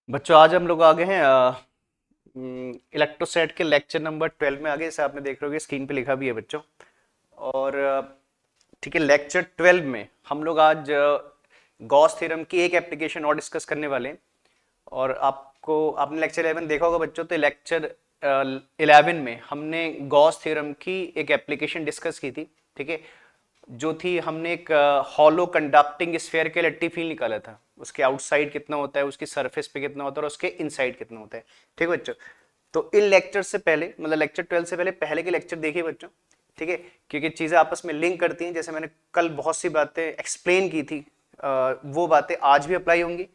बच्चों आज हम लोग आ गए हैं इलेक्ट्रोसेट के लेक्चर नंबर 12 में। आगे जैसे आपने देख रहे हो स्क्रीन पे लिखा भी है बच्चों। और ठीक है, लेक्चर 12 में हम लोग आज गॉस थ्योरम की एक एप्लीकेशन और डिस्कस करने वाले हैं। और आपको आपने लेक्चर 11 देखा होगा बच्चों, तो लेक्चर 11 में हमने गॉस थ्योरम की एक एप्लीकेशन डिस्कस की थी। ठीक है, जो थी हमने एक हॉलो कंडक्टिंग स्फेयर के इलेक्ट्रिक फील्ड निकाला था। उसके आउटसाइड कितना होता है, उसकी सरफेस पे कितना होता है और उसके इनसाइड कितना होता है। ठीक है बच्चों, तो इन लेक्चर से पहले मतलब लेक्चर 12 से पहले के लेक्चर देखिए बच्चों। ठीक है, क्योंकि चीजें आपस में लिंक करती हैं। जैसे मैंने कल बहुत सी बातें एक्सप्लेन की थी, वो बातें आज भी अप्लाई होंगी।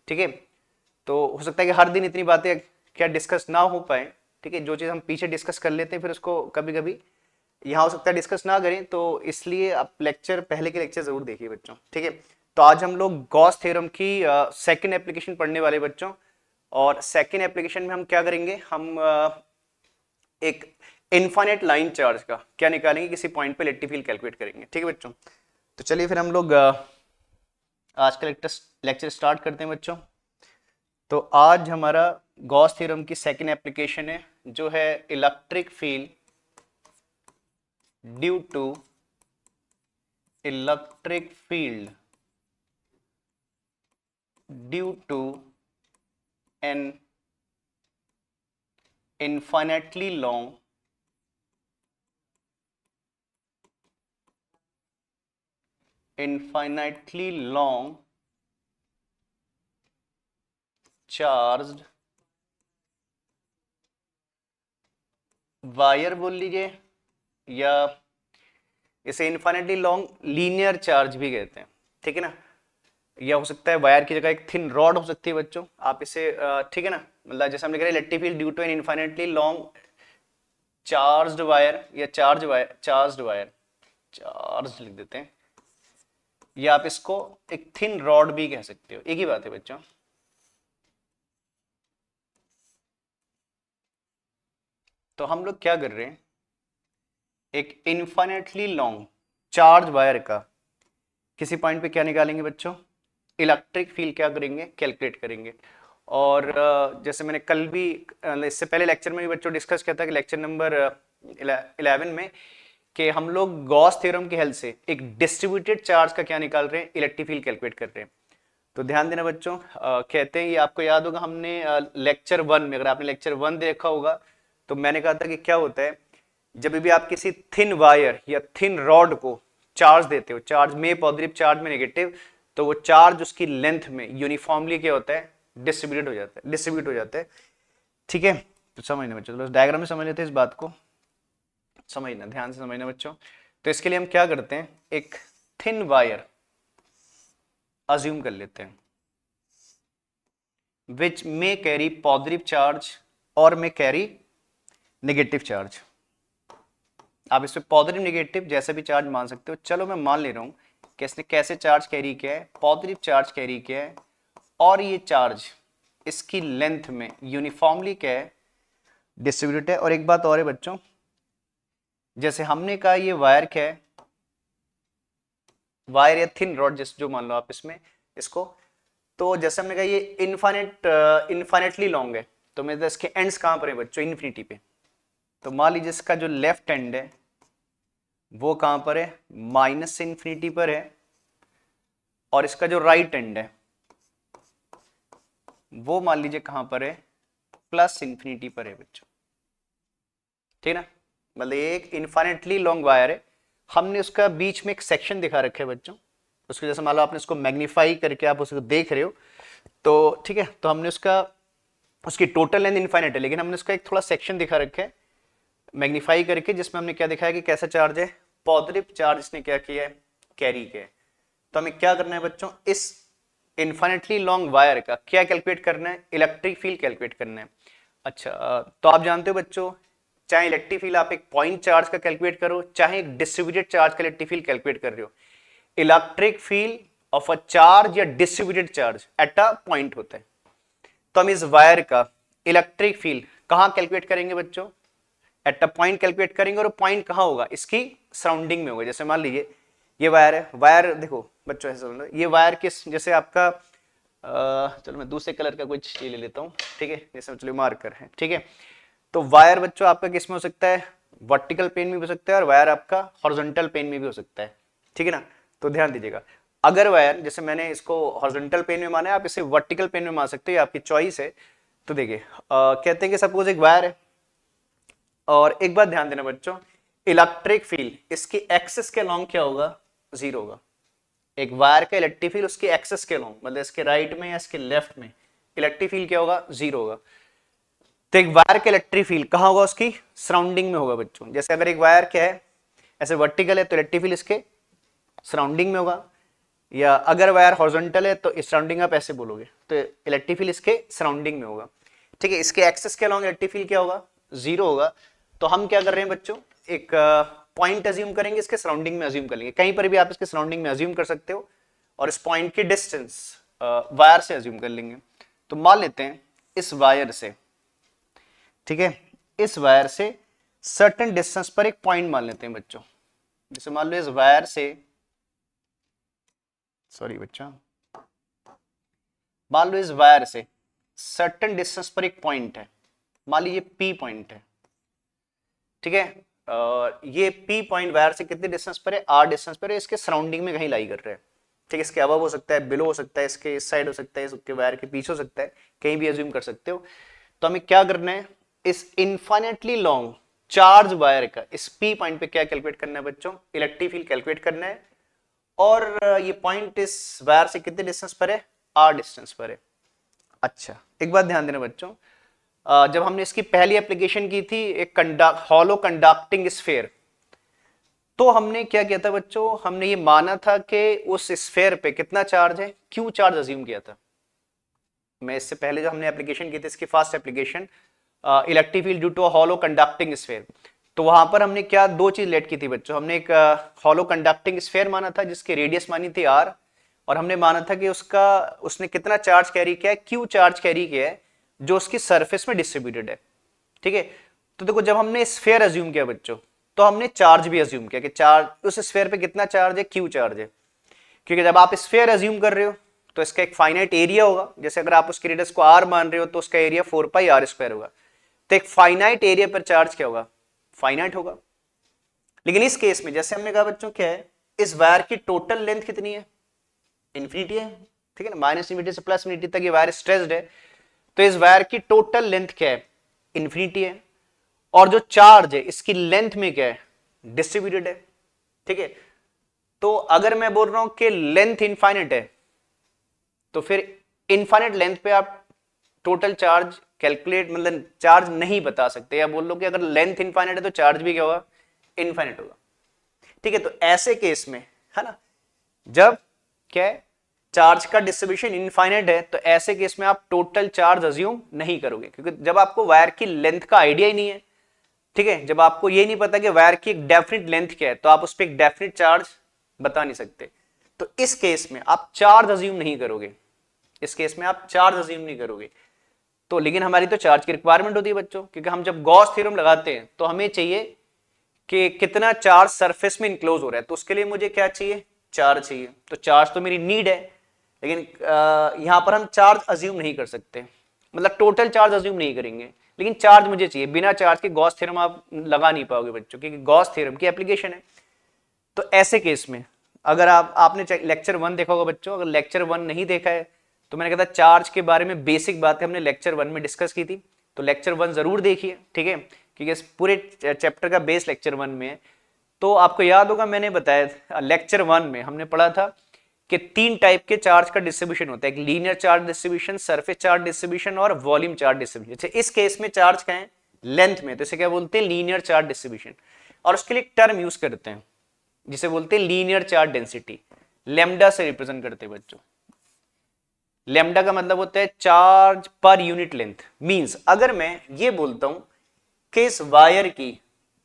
ठीक है, तो हो सकता है कि हर दिन इतनी बातें क्या डिस्कस ना हो पाए। ठीक है, जो चीज़ हम पीछे डिस्कस कर लेते हैं फिर उसको कभी कभी यहाँ हो सकता है डिस्कस ना करें, तो इसलिए आप लेक्चर पहले के लेक्चर जरूर देखिए बच्चों। ठीक है, तो आज हम लोग गॉस थ्योरम की सेकंड एप्लीकेशन पढ़ने वाले बच्चों। और सेकंड एप्लीकेशन में हम क्या करेंगे, हम एक इनफाइनाइट लाइन चार्ज का क्या निकालेंगे, किसी पॉइंट पे इलेक्ट्रिक फील्ड कैलकुलेट करेंगे। ठीक है बच्चों, तो चलिए फिर हम लोग आज का लेक्चर स्टार्ट करते हैं बच्चों। तो आज हमारा गॉस थ्योरम की सेकंड एप्लीकेशन है, जो है electric field due to electric field due to an infinitely long infinitely long charged wire बोल लीजिए, या इसे इन्फाइनेटली लॉन्ग लीनियर चार्ज भी कहते हैं। ठीक है ना, या हो सकता है वायर की जगह एक थिन रॉड हो सकती है बच्चों, आप इसे ठीक है ना, मतलब जैसे हम लिख रहे हैं electric field due to an infinitely long charged wire, या चार्ज लिख देते हैं, या आप इसको एक थिन रॉड भी कह सकते हो, एक ही बात है बच्चों। तो हम लोग क्या कर रहे हैं, एक इन्फाइनेटली लॉन्ग चार्ज वायर का किसी पॉइंट पे क्या निकालेंगे बच्चों, इलेक्ट्रिक फील्ड क्या करेंगे, कैलकुलेट करेंगे। और जैसे मैंने कल भी इससे पहले लेक्चर में भी बच्चों डिस्कस किया था कि लेक्चर नंबर 11 में, कि हम लोग गॉस थ्योरम की हेल्प से एक डिस्ट्रीब्यूटेड चार्ज का क्या निकाल रहे हैं, इलेक्ट्रिक फील्ड कैलकुलेट कर रहे हैं। तो ध्यान देना बच्चों, कहते हैं ये आपको याद होगा, हमने लेक्चर 1 में, अगर आपने लेक्चर 1 देखा होगा, तो मैंने कहा था कि क्या होता है जब भी आप किसी थिन वायर या थिन रॉड को चार्ज देते हो, चार्ज में पॉजिटिव चार्ज में नेगेटिव, तो वो चार्ज उसकी लेंथ में यूनिफॉर्मली क्या होता है, डिस्ट्रीब्यूट हो जाता है। ठीक है, तो समझना बच्चों, तो डायग्राम में समझ लेते हैं इस बात को, समझना ध्यान से समझना बच्चों। तो इसके लिए हम क्या करते हैं, एक थिन वायर अज्यूम कर लेते हैं विच मे कैरी पॉजिटिव चार्ज और मे कैरी नेगेटिव चार्ज। आप इसमें पॉजिटिव नेगेटिव जैसे भी चार्ज मान सकते हो। चलो मैं मान ले रहा हूं कि इसने कैसे चार्ज कैरी किया है, पॉजिटिव चार्ज कैरी किया है, और ये चार्ज इसकी लेंथ में यूनिफॉर्मली क्या है, डिस्ट्रीब्यूटेड है। और एक बात और है बच्चों, जैसे हमने कहा ये वायर क्या है, वायर या थिन रॉड जिस जो मान लो आप इसमें इसको, तो जैसे हमने कहा ये इनफाइनेटली लॉन्ग है, तो मेरे इसके एंड्स कहां पर है बच्चों, इन्फिनिटी पे। तो मान लीजिए इसका जो लेफ्ट एंड है वो कहां पर है, माइनस से इन्फिनिटी पर है, और इसका जो राइट एंड है वो मान लीजिए कहां पर है, प्लस इन्फिनिटी पर है बच्चों। ठीक है ना, मतलब एक इन्फाइनेटली लॉन्ग वायर है, हमने उसका बीच में एक सेक्शन दिखा रखा है बच्चों। उसको जैसे मान लो आपने उसको मैग्नीफाई करके आप उसको देख रहे हो, तो ठीक है, तो हमने उसका उसकी टोटल लेंथ इनफाइनाइट है, लेकिन हमने उसका एक थोड़ा सेक्शन दिखा रखा है मैग्नीफाई करके, जिसमें हमने क्या दिखाया कि कैसा चार्ज है, पॉजिटिव चार्ज इसने क्या किया है, कैरी किया है। तो हमें क्या करना है बच्चों, इस इन्फाइनेटली लॉन्ग वायर का क्या कैलकुलेट करना है, इलेक्ट्रिक फील्ड कैलकुलेट करना है। अच्छा, तो आप जानते हो बच्चों, चाहे इलेक्ट्रिक फील्ड आप एक पॉइंट चार्ज का कैलकुलेट करो, चाहे एक डिस्ट्रीब्यूटेड चार्ज का इलेक्ट्रिक फील्ड कैलकुलेट कर रहे हो, electric field of a charge या distributed charge at a point होता है। तो हम इस वायर का इलेक्ट्रिक फील्ड कहां कैलकुलेट करेंगे बच्चों, एट अ पॉइंट कैलकुलेट करेंगे, और पॉइंट कहां होगा, इसकी सराउंडिंग में होगा। जैसे मान लीजिए ये वायर है, वायर देखो बच्चों ऐसे समझो, ये वायर किस, जैसे आपका चलो मैं दूसरे कलर का कुछ ये ले लेता हूँ, ठीक है, जैसे चलो मार्कर है, ठीक है। तो वायर बच्चों आपका किस में हो सकता है, वर्टिकल पेन में भी हो सकता है और वायर आपका हॉरिजॉन्टल पेन में भी हो सकता है, ठीक है ना। तो ध्यान दीजिएगा, अगर वायर जैसे मैंने इसको हॉरिजॉन्टल पेन में माना है, आप इसे वर्टिकल पेन में मान सकते हो, आपकी चॉइस है। तो देखिए कहते हैं कि सपोज एक वायर है, और एक बात ध्यान देना बच्चों, इलेक्ट्रिक फील्ड इसकी एक्सिस के लॉन्ग क्या होगा, जीरो होगा। एक वायर का इलेक्ट्रिक फील्ड उसके एक्सिस के लॉन्ग, मतलब इसके राइट में या इसके लेफ्ट में इलेक्ट्रिक फील्ड क्या होगा, जीरो होगा। तो एक वायर का इलेक्ट्रिक फील्ड कहां होगा, उसकी सराउंडिंग में होगा बच्चों। जैसे अगर एक वायर क्या है ऐसे वर्टिकल है तो इलेक्ट्रिक फील्ड इसके सराउंडिंग में होगा, या अगर वायर हॉरिजॉन्टल है तो इस सराउंडिंग आप ऐसे बोलोगे तो इलेक्ट्रिक फील्ड इसके सराउंडिंग में होगा, ठीक है। इसके एक्सिस के अलॉन्ग इलेक्ट्रिक फील्ड क्या होगा, जीरो होगा। तो हम क्या कर रहे हैं बच्चों, एक पॉइंट अज्यूम करेंगे, इसके सराउंडिंग में अज्यूम कर लेंगे, कहीं पर भी आप इसके सराउंडिंग में अज्यूम कर सकते हो, और इस पॉइंट की डिस्टेंस वायर से अज्यूम कर लेंगे। तो मान लेते हैं इस वायर से, ठीक है, इस वायर से सर्टेन डिस्टेंस पर एक पॉइंट मान लेते हैं बच्चों। जैसे मान लो इस वायर से, सॉरी बच्चा, मान लो इस वायर से सर्टेन डिस्टेंस पर एक पॉइंट है, मान लीजिए पी पॉइंट है, ठीक है। ये पी पॉइंट वायर से कितने डिस्टेंस पर है, आर डिस्टेंस पर है, इसके सराउंडिंग में कहीं लाई कर रहे हैं, ठीक है। इसके अबव हो सकता है, बिलो हो सकता है, इसके इस साइड हो सकता है, इसके वायर के पीछे हो सकता है, कहीं भी अज्यूम कर सकते हो। तो हमें क्या करना है, इस इनफाइनेटली लॉन्ग चार्ज वायर का इस पी पॉइंट पे क्या कैलकुलेट करना है बच्चों, इलेक्ट्रिक फील्ड कैलकुलेट करना है। और ये पॉइंट इस वायर से कितने डिस्टेंस पर है, आर डिस्टेंस पर है। अच्छा एक बात ध्यान देना बच्चों, जब हमने इसकी पहली एप्लीकेशन की थी एक हॉलो कंडक्टिंग स्फेयर, तो हमने क्या किया था बच्चों, हमने ये माना था कि उस स्फेयर पे कितना चार्ज है, क्यू चार्ज अज्यूम किया था। मैं इससे पहले जो हमने एप्लीकेशन की थी इसकी first application electric field due to hollow conducting sphere, तो वहां पर हमने क्या दो चीज लेट की थी बच्चों, हमने एक हॉलो कंडक्टिंग स्फेयर माना था जिसकी रेडियस मानी थी आर, और हमने माना था कि उसने कितना चार्ज कैरी किया है, क्यू चार्ज कैरी किया है, जो उसकी सरफेस में डिस्ट्रीब्यूटेड है, ठीक है। तो देखो जब हमने स्फेयर अज्यूम किया बच्चों, तो हमने चार्ज भी अज्यूम किया कि चार्ज उस स्फेयर पे कितना चार्ज है, क्यू चार्ज है। क्योंकि जब आप स्फेयर अज्यूम कर रहे हो तो इसका एक फाइनाइट एरिया होगा, जैसे अगर आप उसकी रेडियस को आर मान रहे हो तो उसका एरिया 4 पाई आर स्क्वायर होगा। तो एक फाइनाइट एरिया पर चार्ज क्या होगा, फाइनाइट होगा। लेकिन इस केस में जैसे हमने कहा बच्चों क्या है, इस वायर की टोटल लेंथ कितनी है, इन्फिनिटी है, ठीक है ना, माइनस इन्फिनिटी से प्लस इन्फिनिटी तक ये वायर स्ट्रेच्ड है। तो इस वायर की टोटल लेंथ क्या है, इन्फिनिटी है, और जो चार्ज है इसकी लेंथ में क्या है, डिस्ट्रीब्यूटेड है, ठीक है। तो अगर मैं बोल रहा हूं कि लेंथ इनफाइनाइट है, तो फिर इनफाइनाइट लेंथ पे आप टोटल चार्ज कैलकुलेट मतलब चार्ज नहीं बता सकते, या बोल लो कि अगर लेंथ इनफाइनाइट है तो चार्ज भी क्या होगा, इनफाइनाइट होगा, ठीक है। तो ऐसे केस में है ना, जब क्या है चार्ज का डिस्ट्रीब्यूशन इनफाइनाइट है, तो ऐसे केस में आप टोटल चार्ज अज्यूम नहीं करोगे, क्योंकि जब आपको वायर की लेंथ का आइडिया ही नहीं है, ठीक है, जब आपको ये नहीं पता कि वायर की एक डेफिनेट लेंथ क्या है, तो आप उस पर एक डेफिनेट चार्ज बता नहीं सकते। तो इस केस में आप चार्ज अज्यूम नहीं करोगे, इस केस में आप चार्ज अज्यूम नहीं करोगे। तो लेकिन हमारी तो चार्ज की रिक्वायरमेंट होती है बच्चों, क्योंकि हम जब गॉस थ्योरम लगाते हैं तो हमें चाहिए कि कितना चार्ज सरफेस में इनक्लोज हो रहा है, तो उसके लिए मुझे क्या चाहिए, चार्ज चाहिए। तो चार्ज तो मेरी नीड है, लेकिन यहां पर हम चार्ज अज्यूम नहीं कर सकते, मतलब टोटल चार्ज अज्यूम नहीं करेंगे, लेकिन चार्ज मुझे चाहिए। बिना चार्ज के गॉस थ्योरम आप लगा नहीं पाओगे बच्चों, क्योंकि गॉस थ्योरम की एप्लीकेशन है। तो ऐसे केस में अगर आपने लेक्चर 1 देखा होगा बच्चों, अगर लेक्चर 1 नहीं देखा है तो मैंने कहा था चार्ज के बारे में बेसिक बातें हमने लेक्चर 1 में डिस्कस की थी, तो लेक्चर 1 जरूर देखिए, ठीक है, क्योंकि इस पूरे चैप्टर का बेस लेक्चर 1 में है। तो आपको याद होगा मैंने बताया लेक्चर 1 में हमने पढ़ा था कि 3 टाइप के चार्ज का डिस्ट्रीब्यूशन होता है, एक linear charge distribution, surface charge distribution और वॉल्यूम चार्ज डिस्ट्रीब्यूशन। इस केस में चार्ज का है लेंथ में, तो इसे क्या बोलते हैं, लीनियर चार्ज डिस्ट्रीब्यूशन, और उसके लिए एक टर्म यूज करते हैं जिसे बोलते हैं लीनियर चार्ज डेंसिटी, लैम्डा से रिप्रेजेंट करते हैं बच्चों। लैम्डा का मतलब होता है charge per unit length. Means अगर मैं ये बोलता हूं कि इस वायर की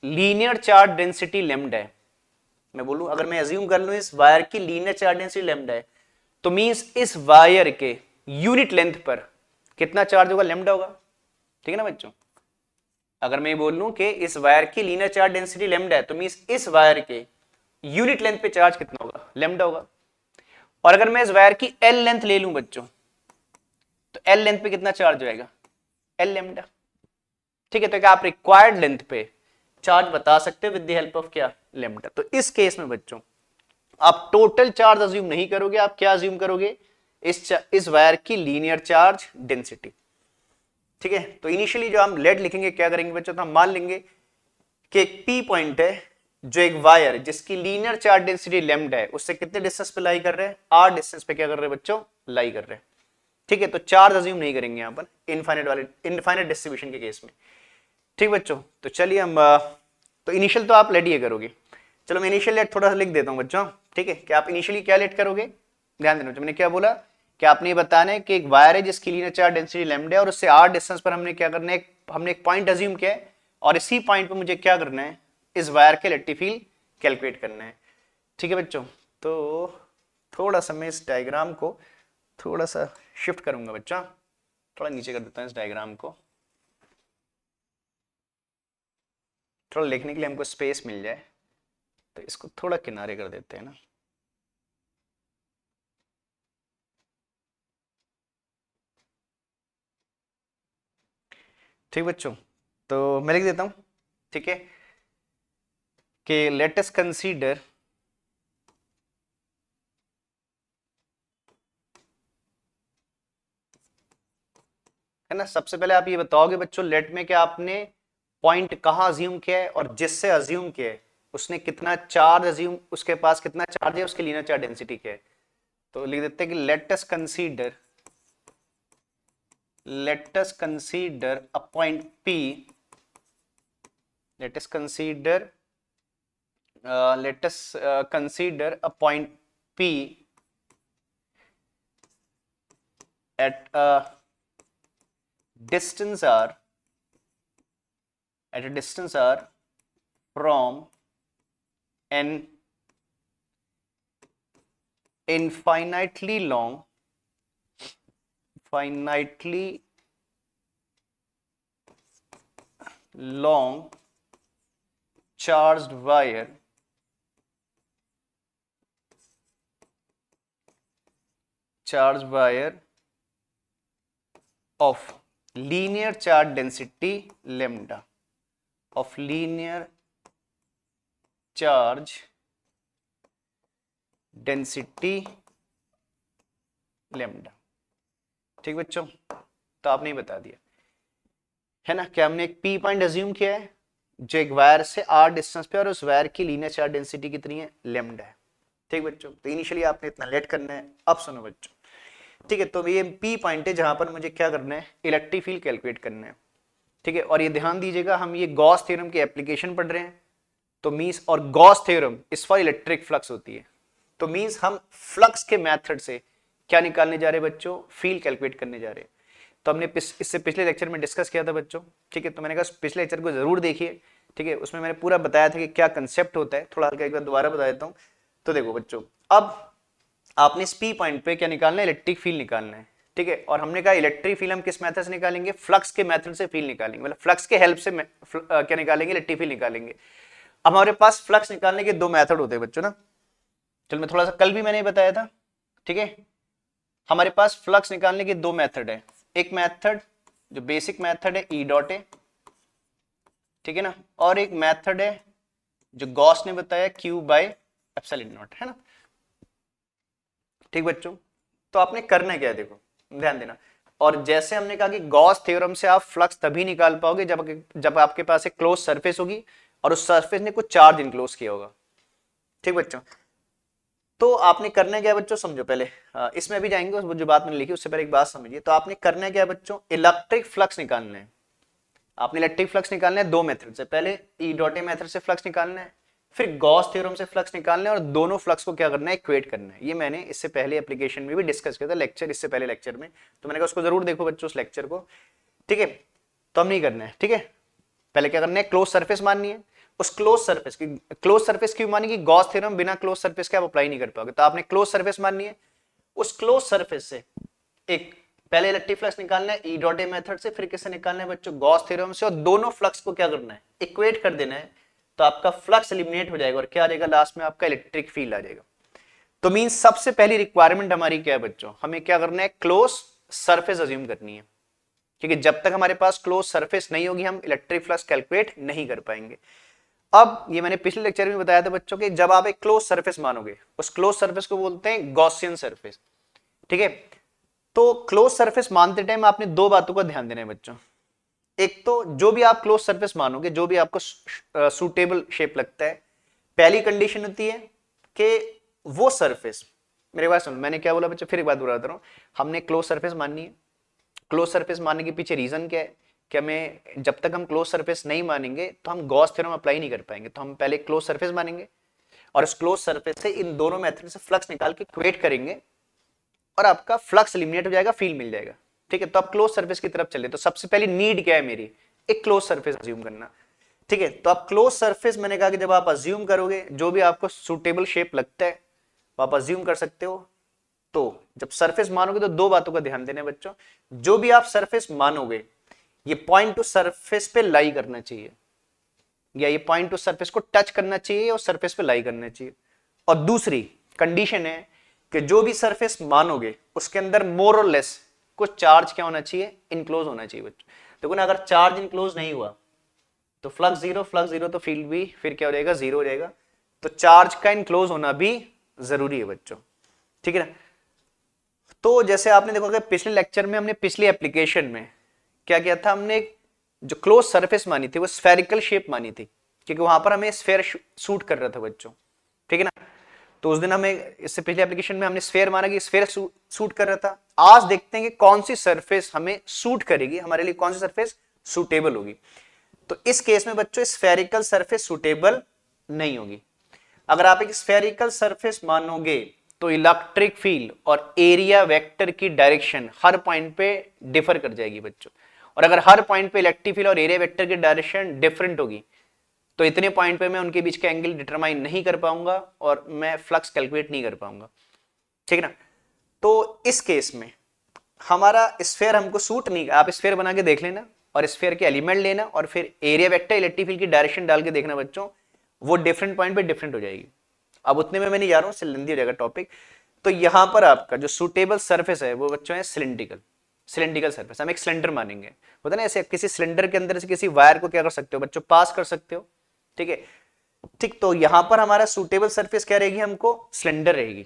लीनियर चार्ज डेंसिटी लैम्डा है, मैं बोलूं अगर मैं अज्यूम कर लूं इस वायर की लीनियर चार्ज डेंसिटी लैम्डा है, तो मींस इस वायर के यूनिट लेंथ पर कितना चार्ज होगा, लैम्डा होगा, ठीक है ना बच्चों। अगर मैं बोल लूं कि इस वायर की लीनियर चार्ज डेंसिटी लैम्डा है, तो मींस इस वायर के यूनिट लेंथ पे चार्ज कितना होगा, लैम्डा होगा। और अगर मैं इस वायर की एल लेंथ ले लूं बच्चों, एल लेंथ पे कितना चार्ज होएगा, एल लेमडा। ठीक है, तो क्या आप रिक्वायर्ड लेंथ पे चार्ज बता सकते हो विद द हेल्प ऑफ क्या, लेमडा। तो इस केस में बच्चों आप टोटल चार्ज अज्यूम नहीं करोगे, आप क्या अज्यूम करोगे, इस वायर की लीनियर चार्ज डेंसिटी। ठीक है, तो इनिशियली जो हम लेट लिखेंगे क्या करेंगे बच्चों, तो हम मान लेंगे कि एक पी पॉइंट है जो एक वायर जिसकी लीनियर चार्ज डेंसिटी लेमडा है, उससे कितने डिस्टेंस पे लाई कर रहे हैं, आर डिस्टेंस पे क्या कर रहे हैं बच्चों, लाई कर रहे हैं। ठीक है, तो चार्ज अज्यूम नहीं करेंगे यहां पर इनफाइनाइट डिस्ट्रीब्यूशन के केस में। ठीक बच्चों, तो चलिए हम तो इनिशियल तो आप लेट ये करोगे, चलो मैं इनिशियल लेट थोड़ा सा लिख देता हूं बच्चों। ठीक है, कि आप इनिशियली क्या लेट करोगे, ध्यान देना, मैंने क्या बोला कि आपने ये बताना है कि एक वायर है जिसकी लीनियर चार्ज डेंसिटी लैम्डा है और उससे आर डिस्टेंस पर हमने क्या करना है, हमने एक पॉइंट अज्यूम किया है और इसी पॉइंट पे मुझे क्या करना है, इस वायर के इलेक्ट्रिक फील्ड कैलकुलेट करना है। ठीक है बच्चों, तो थोड़ा सा मैं इस डायग्राम को थोड़ा सा शिफ्ट करूंगा बच्चा, थोड़ा नीचे कर देता हूं इस डायग्राम को, थोड़ा लिखने के लिए हमको स्पेस मिल जाए, तो इसको थोड़ा किनारे कर देते हैं ना। ठीक बच्चों, तो मैं लिख देता हूं, ठीक है, कि लेट अस कंसीडर है ना। सबसे पहले आप ये बताओगे बच्चों, लेट में क्या आपने पॉइंट कहां अज्यूम किया है और जिससे अज्यूम किया है उसने कितना चार्ज अज्यूम, उसके पास कितना चार्ज है, उसकी लीनियर चार्ज डेंसिटी क्या है। तो लिख देते हैं कि let us consider a point P, let us consider a point P at a distance r, from an infinitely long charged wire of linear charge density lambda, of linear charge density lambda। ठीक बच्चों, तो आपने बता दिया है ना कि हमने एक पी पॉइंट अज्यूम किया है जो एक वायर से आर डिस्टेंस पे और उस वायर की लीनियर चार्ज डेंसिटी कितनी है, लैम्डा है। ठीक बच्चों, तो इनिशियली आपने इतना लेट करना है। अब सुनो बच्चों, ठीक है, तो ये पी पॉइंट है जहां पर मुझे क्या करना है, इलेक्ट्रिक फील्ड कैलकुलेट करना है। ठीक है, और ये ध्यान दीजिएगा, हम ये गॉस थ्योरम की एप्लीकेशन पढ़ रहे हैं, तो मींस और गॉस थ्योरम इस फॉर इलेक्ट्रिक फ्लक्स होती है, तो मींस हम फ्लक्स के मेथड से क्या निकालने जा रहे हैं बच्चों, फील्ड कैलकुलेट करने जा रहे हैं। तो हमने इससे पिछले लेक्चर में डिस्कस किया था बच्चों। ठीक है, तो मैंने कहा पिछले लेक्चर को जरूर देखिए। ठीक है, उसमें मैंने पूरा बताया था कि क्या कंसेप्ट होता है, थोड़ा हल्का एक बार दोबारा बता देता हूँ। तो देखो बच्चों, अब आपने इस पी पॉइंट पे क्या निकालना है, इलेक्ट्रिक फील्ड निकालना है। ठीक है, और हमने कहा इलेक्ट्रिक फील्ड हम किस मेथड से निकालेंगे, फ्लक्स के मेथड से फील्ड निकालेंगे, मतलब फ्लक्स के हेल्प से क्या निकालेंगे, इलेक्ट्रिक फील्ड निकालेंगे। अब हमारे पास फ्लक्स निकालने के दो मेथड होते हैं बच्चों ना। चलो मैं थोड़ा सा, कल भी मैंने बताया था। ठीक है, हमारे पास फ्लक्स निकालने के दो मेथड है। एक मेथड जो बेसिक मेथड है ई डॉट ए, ठीक है ना, और एक मेथड है जो गॉस ने बताया क्यू बाय एप्सिलॉन नॉट, है ना। ठीक बच्चों, तो आपने करना क्या है, देखो ध्यान देना। और जैसे हमने कहा कि गॉस थ्योरम से आप फ्लक्स तभी निकाल पाओगे जब आपके पास एक क्लोज सरफेस होगी और उस सरफेस ने कुछ चार्ज इनक्लोज किया होगा। ठीक बच्चों, तो आपने करना क्या है बच्चों, समझो पहले, इसमें भी जाएंगे, जो बात मैंने लिखी उससे पहले एक बात समझिए। तो आपने करना क्या है बच्चों, इलेक्ट्रिक फ्लक्स निकालना है। आपने इलेक्ट्रिक फ्लक्स निकालना है दो मेथड से, पहले ई डॉट ए मेथड से फ्लक्स निकालना है, फिर गॉस थ्योरम से फ्लक्स निकालना है, और दोनों फ्लक्स को क्या करना है, इक्वेट करना है। ये मैंने इससे पहले एप्लीकेशन में भी डिस्कस किया था, लेक्चर इससे पहले लेक्चर में, तो मैंने कहा उसको जरूर देखो बच्चों उस लेक्चर को। ठीक है, तो हम नहीं करना है। ठीक है, पहले क्या करना है, क्लोज सरफेस माननी है। उस क्लोज सरफेस क्यों मानी, कि गॉस थ्योरम बिना क्लोज सरफेस के आप अप्लाई नहीं कर पाओगे, तो आपने क्लोज सरफेस माननी है। उस क्लोज सरफेस से एक पहले इलेक्ट्रिक फ्लक्स निकालना है ई डॉट ए मेथड से, फिर किससे निकालना है बच्चों, गॉस थ्योरम से, और दोनों फ्लक्स को क्या करना है, इक्वेट कर देना है। तो आपका फ्लक्स एलिमिनेट हो जाएगा और क्या आ जाएगा, लास्ट में आपका इलेक्ट्रिक फील्ड आ जाएगा। तो मीन सबसे पहली रिक्वायरमेंट हमारी क्या है बच्चों, हमें क्या करना है, क्लोज सरफेस अज्यूम करनी है, क्योंकि जब तक हमारे पास क्लोज सरफेस नहीं होगी हम इलेक्ट्रिक फ्लक्स कैलकुलेट नहीं कर पाएंगे। अब ये मैंने पिछले लेक्चर में बताया था बच्चों के, जब आप एक क्लोज सरफेस मानोगे उस क्लोज सरफेस को बोलते हैं गॉसियन सरफेस, ठीक है। तो क्लोज सरफेस मानते टाइम आपने दो बातों का ध्यान देना है बच्चों। एक तो जो भी आप क्लोज सरफेस मानोगे, जो भी आपको सूटेबल शेप लगता है, पहली कंडीशन होती है कि वो सरफेस, मेरे बात सुन, मैंने क्या बोला बच्चों, फिर एक बात दोहरा रहा हूं, हमने क्लोज सरफेस माननी है। क्लोज सरफेस मानने के पीछे रीजन क्या है कि हमें, जब तक हम क्लोज सरफेस नहीं मानेंगे तो हम गॉस थ्योरम अप्लाई नहीं कर पाएंगे। तो हम पहले क्लोज सरफेस मानेंगे और इस क्लोज सरफेस से इन दोनों मेथड से फ्लक्स निकाल के क्रिएट करेंगे और आपका फ्लक्स एलिमिनेट हो जाएगा, फील्ड मिल जाएगा, ठीक है। तो आप क्लोज सरफेस की तरफ चले, तो सबसे पहले नीड क्या है मेरी, एक क्लोज सरफेस अज्यूम करना, ठीक है। तो आप क्लोज सरफेस, मैंने कहा कि जब आप अज्यूम करोगे जो भी आपको सुटेबल शेप लगता है वो आप अज्यूम कर सकते हो। तो जब सरफेस मानोगे तो दो बातों का ध्यान देना है बच्चों, जो भी आप सरफेस मानोगे ये पॉइंट टू सरफेस पे लाई करना चाहिए, या ये पॉइंट टू सरफेस को टच करना चाहिए और सरफेस पे लाई करना चाहिए। और दूसरी कंडीशन है कि जो भी सरफेस मानोगे उसके अंदर मोर और लेस कुछ चार्ज क्या होना चाहिए, इनक्लोज होना चाहिए बच्चों। देखो ना, अगर चार्ज इनक्लोज नहीं हुआ तो फ्लक्स जीरो तो फील्ड भी फिर क्या हो जाएगा, जीरो हो जाएगा। तो चार्ज का इनक्लोज होना भी जरूरी है बच्चों, ठीक है ना। तो जैसे आपने देखोगे पिछले लेक्चर में हमने पिछली एप्लीकेशन में क्या किया था, हमने जो क्लोज सरफेस मानी थी वो स्फेरिकल शेप मानी थी, क्योंकि वहां पर हमें स्फेयर सूट कर रहा था बच्चों, ठीक है ना। तो उस दिन हमें, इससे पिछले एप्लीकेशन में हमने स्फेयर माना कि स्फेयर सूट कर रहा था। आज देखते हैं कि कौन सी सरफेस हमें सूट करेगी, हमारे लिए कौन सी सरफेस सूटेबल होगी। तो इस केस में बच्चों स्फेरिकल सरफेस सूटेबल नहीं होगी। अगर आप एक स्फेरिकल सरफेस मानोगे तो इलेक्ट्रिक फील्ड और एरिया वेक्टर की डायरेक्शन हर पॉइंट पे डिफर कर जाएगी बच्चों। और अगर हर पॉइंट पे इलेक्ट्रिक फील्ड और एरिया वेक्टर की डायरेक्शन डिफरेंट होगी तो इतने पॉइंट पे मैं उनके बीच का एंगल डिटरमाइन नहीं कर पाऊंगा और मैं फ्लक्स कैलकुलेट नहीं कर पाऊंगा, ठीक है ना। तो इस केस में हमारा स्फेयर हमको सूट नहीं, आप स्फेयर बना के देख लेना और स्फेयर के एलिमेंट लेना और फिर एरिया वेक्टर इलेक्ट्रिक फील्ड की डायरेक्शन डाल के देखना बच्चों, वो डिफरेंट पॉइंट पे डिफरेंट हो जाएगी। अब उतने में मैं नहीं जा रहा हूं, लेंदी हो जाएगा टॉपिक। तो यहां पर आपका जो सुटेबल सरफेस है वो बच्चों है सिलेंड्रिकल, सिलेंड्रिकल सरफेस। हम एक सिलेंडर मानेंगे, होता है ना, ऐसे किसी सिलेंडर के अंदर से किसी वायर को क्या कर सकते हो बच्चों, पास कर सकते हो, ठीक है। ठीक, तो यहां पर हमारा सुटेबल सरफेस क्या रहेगी, हमको सिलेंडर रहेगी।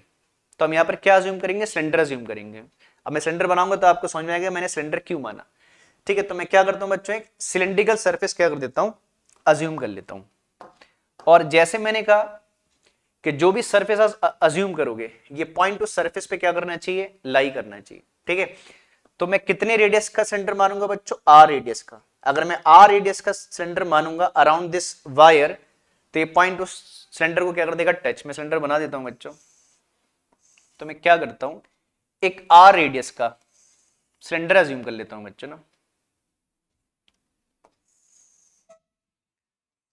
तो हम यहां पर क्या अज्यूम करेंगे, सिलेंडर अज्यूम करेंगे। अब मैं सिलेंडर बनाऊंगा तो आपको समझ में आएगा मैंने सिलेंडर क्यों माना, ठीक है। तो मैं क्या करता हूं बच्चों, एक सिलेंड्रिकल सरफेस क्या कर देता हूं, अज्यूम कर लेता हूं। और जैसे मैंने कहा कि जो भी सरफेस अज्यूम करोगे ये पॉइंट टू सरफेस पे क्या करना चाहिए, लाई करना चाहिए, ठीक है। तो मैं कितने रेडियस का सिलेंडर मानूंगा बच्चों, आर रेडियस का। अगर मैं आर रेडियस का सिलेंडर मानूंगा अराउंड दिस वायर तो ये पॉइंट टू सिलेंडर को क्या कर देगा, टच। मैं सिलेंडर बना देता हूं बच्चों, तो मैं क्या करता हूं, एक आर रेडियस का सिलेंडर अज्यूम कर लेता हूं बच्चों ना।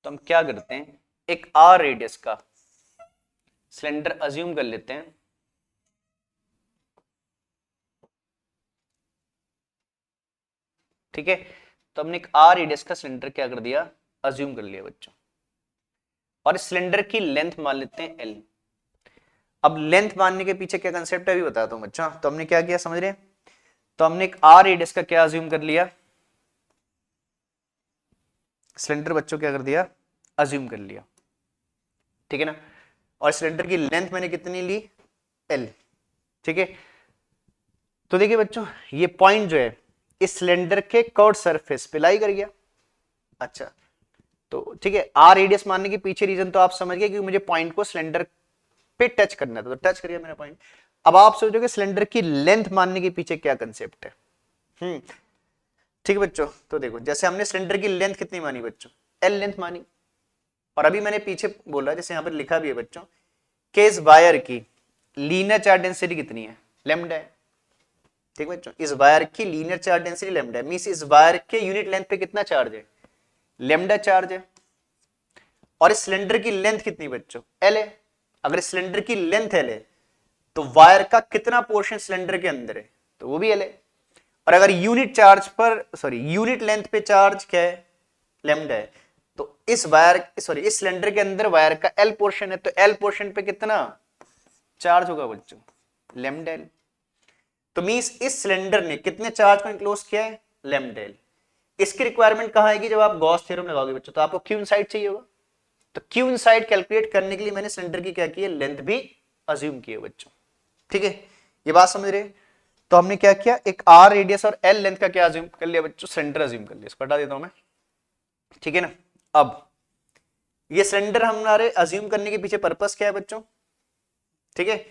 तो हम क्या करते हैं, एक आर रेडियस का सिलेंडर अज्यूम कर लेते हैं, ठीक है। तो हमने एक आर रेडियस का सिलेंडर क्या कर दिया, अज्यूम कर लिया बच्चों। और इस सिलेंडर की लेंथ मान लेते हैं एल। अब लेंथ मानने के पीछे क्या कंसेप्ट है अभी बताता हूं बच्चों। तो हमने क्या किया समझ रहे हैं, तो हमने एक आर रेडियस का क्या अज्यूम कर लिया, सिलेंडर बच्चों क्या कर दिया, अज्यूम कर लिया, ठीक है ना। और सिलेंडर की लेंथ मैंने कितनी ली, एल, ठीक है। तो देखिए बच्चों ये पॉइंट जो है इस सिलेंडर के कर्व सरफेस पे लाई कर गया। अच्छा, तो ठीक है, आर रेडियस मानने के पीछे रीजन तो आप समझ गए कि मुझे पॉइंट को सिलेंडर पे टच करना था, तो टच करिए मेरा पॉइंट। अब आप सोचोगे सिलेंडर की लेंथ मानने के पीछे क्या कंसेप्ट है। ठीक है बच्चों, तो देखो जैसे हमने सिलेंडर की लेंथ कितनी मानी बच्चों, एल लेंथ मानी। और अभी मैंने पीछे बोला, जैसे यहां पर लिखा भी है बच्चों, कि इस वायर की लीनियर चार्ज डेंसिटी कितनी है, लैम्डा है, ठीक है बच्चों। इस वायर की लीनियर चार्ज डेंसिटी लैम्डा है, मींस इस वायर के यूनिट लेंथ पे कितना चार्ज है, लैम्डा चार्ज है। और इस सिलेंडर की लेंथ कितनी बच्चों, एल है। अगर सिलेंडर की लेंथ एल है तो वायर का कितना पोर्शन सिलेंडर के अंदर है, तो वो भी एल है। और अगर यूनिट चार्ज पर, सॉरी यूनिट लेंथ पे चार्ज क्या है, लैम्डा है, तो इस वायर, सॉरी इस सिलेंडर के अंदर वायर का एल पोर्शन है, तो एल पोर्शन पे कितना चार्ज होगा बच्चों, लैम्डा एल। तो मींस इस सिलेंडर ने कितने चार्ज को इनक्लोज किया है, लैम्डा एल। इसकी रिक्वायरमेंट कहां आएगी, जब आप गॉस थ्योरम लगाओगे बच्चों, तो आपको क्यू इनसाइड चाहिए होगा। तो क्यू इनसाइड कैलकुलेट करने के लिए मैंने सिलेंडर की क्या की है, लेंथ भी अज्यूम की है बच्चों। ठीक है, ये बात समझ रहे। तो हमने क्या किया, एक आर रेडियस और एल लेंथ का क्या अज्यूम कर लिया बच्चों, सिलेंडर अज्यूम कर लिया। इसको हटा देता हूं मैं, ठीक है ना। अब ये सिलेंडर हमारे अज्यूम करने के पीछे पर्पस क्या है बच्चों, ठीक है।